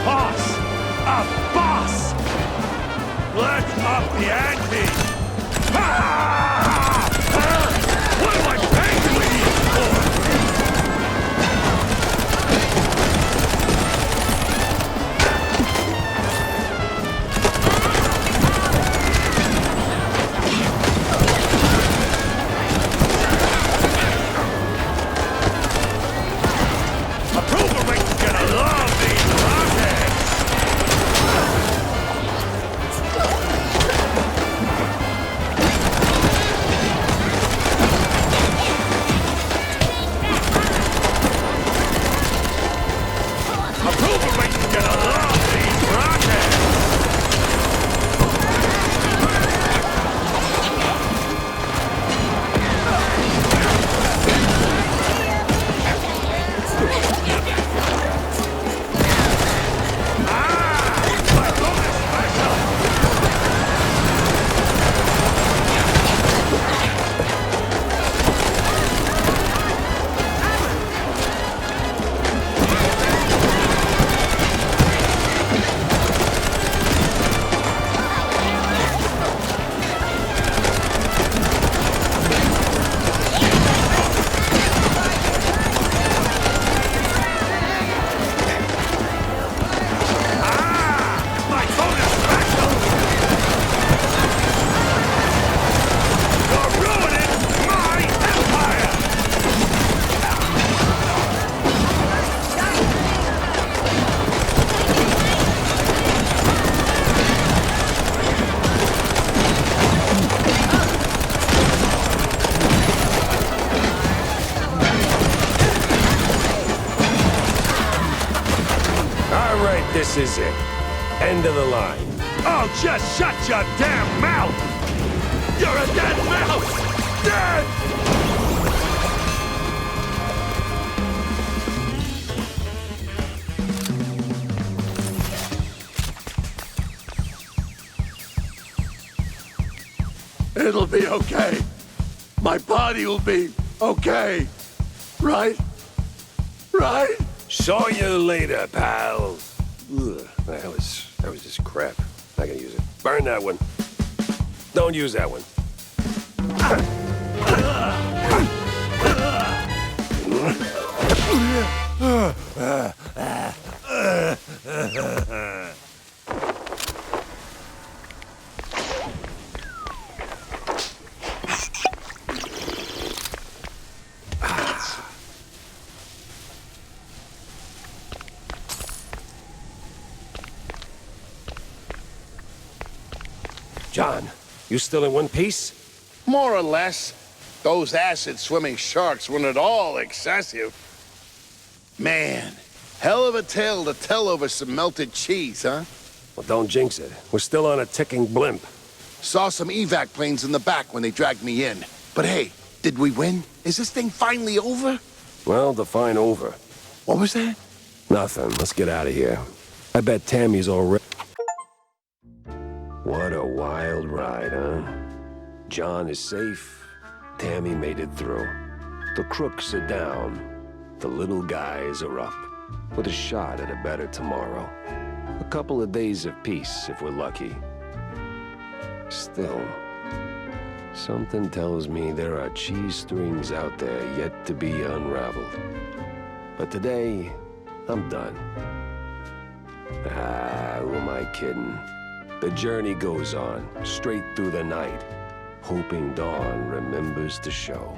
boss! A boss! Let's up the ante! What am I paying you idiots for? Approval rate's gonna love these rockets! Approval rate's gonna love these rockets! This is it. End of the line. Oh, just shut your damn mouth! You're a dead mouse! Dead! It'll be okay. My body will be okay. Right? Right? Saw you later, pal. Ugh, that was just crap. Not gonna use it. Burn that one. Don't use that one. John, you still in one piece? More or less. Those acid-swimming sharks weren't at all excessive. Man, hell of a tale to tell over some melted cheese, huh? Well, don't jinx it. We're still on a ticking blimp. Saw some evac planes in the back when they dragged me in. But hey, did we win? Is this thing finally over? Well, define over. What was that? Nothing. Let's get out of here. I bet Tammy's already... What a wild ride, huh? John is safe. Tammy made it through. The crooks are down. The little guys are up. With a shot at a better tomorrow. A couple of days of peace, if we're lucky. Still, something tells me there are cheese strings out there yet to be unraveled. But today, I'm done. Who am I kidding? The journey goes on, straight through the night, hoping dawn remembers to show.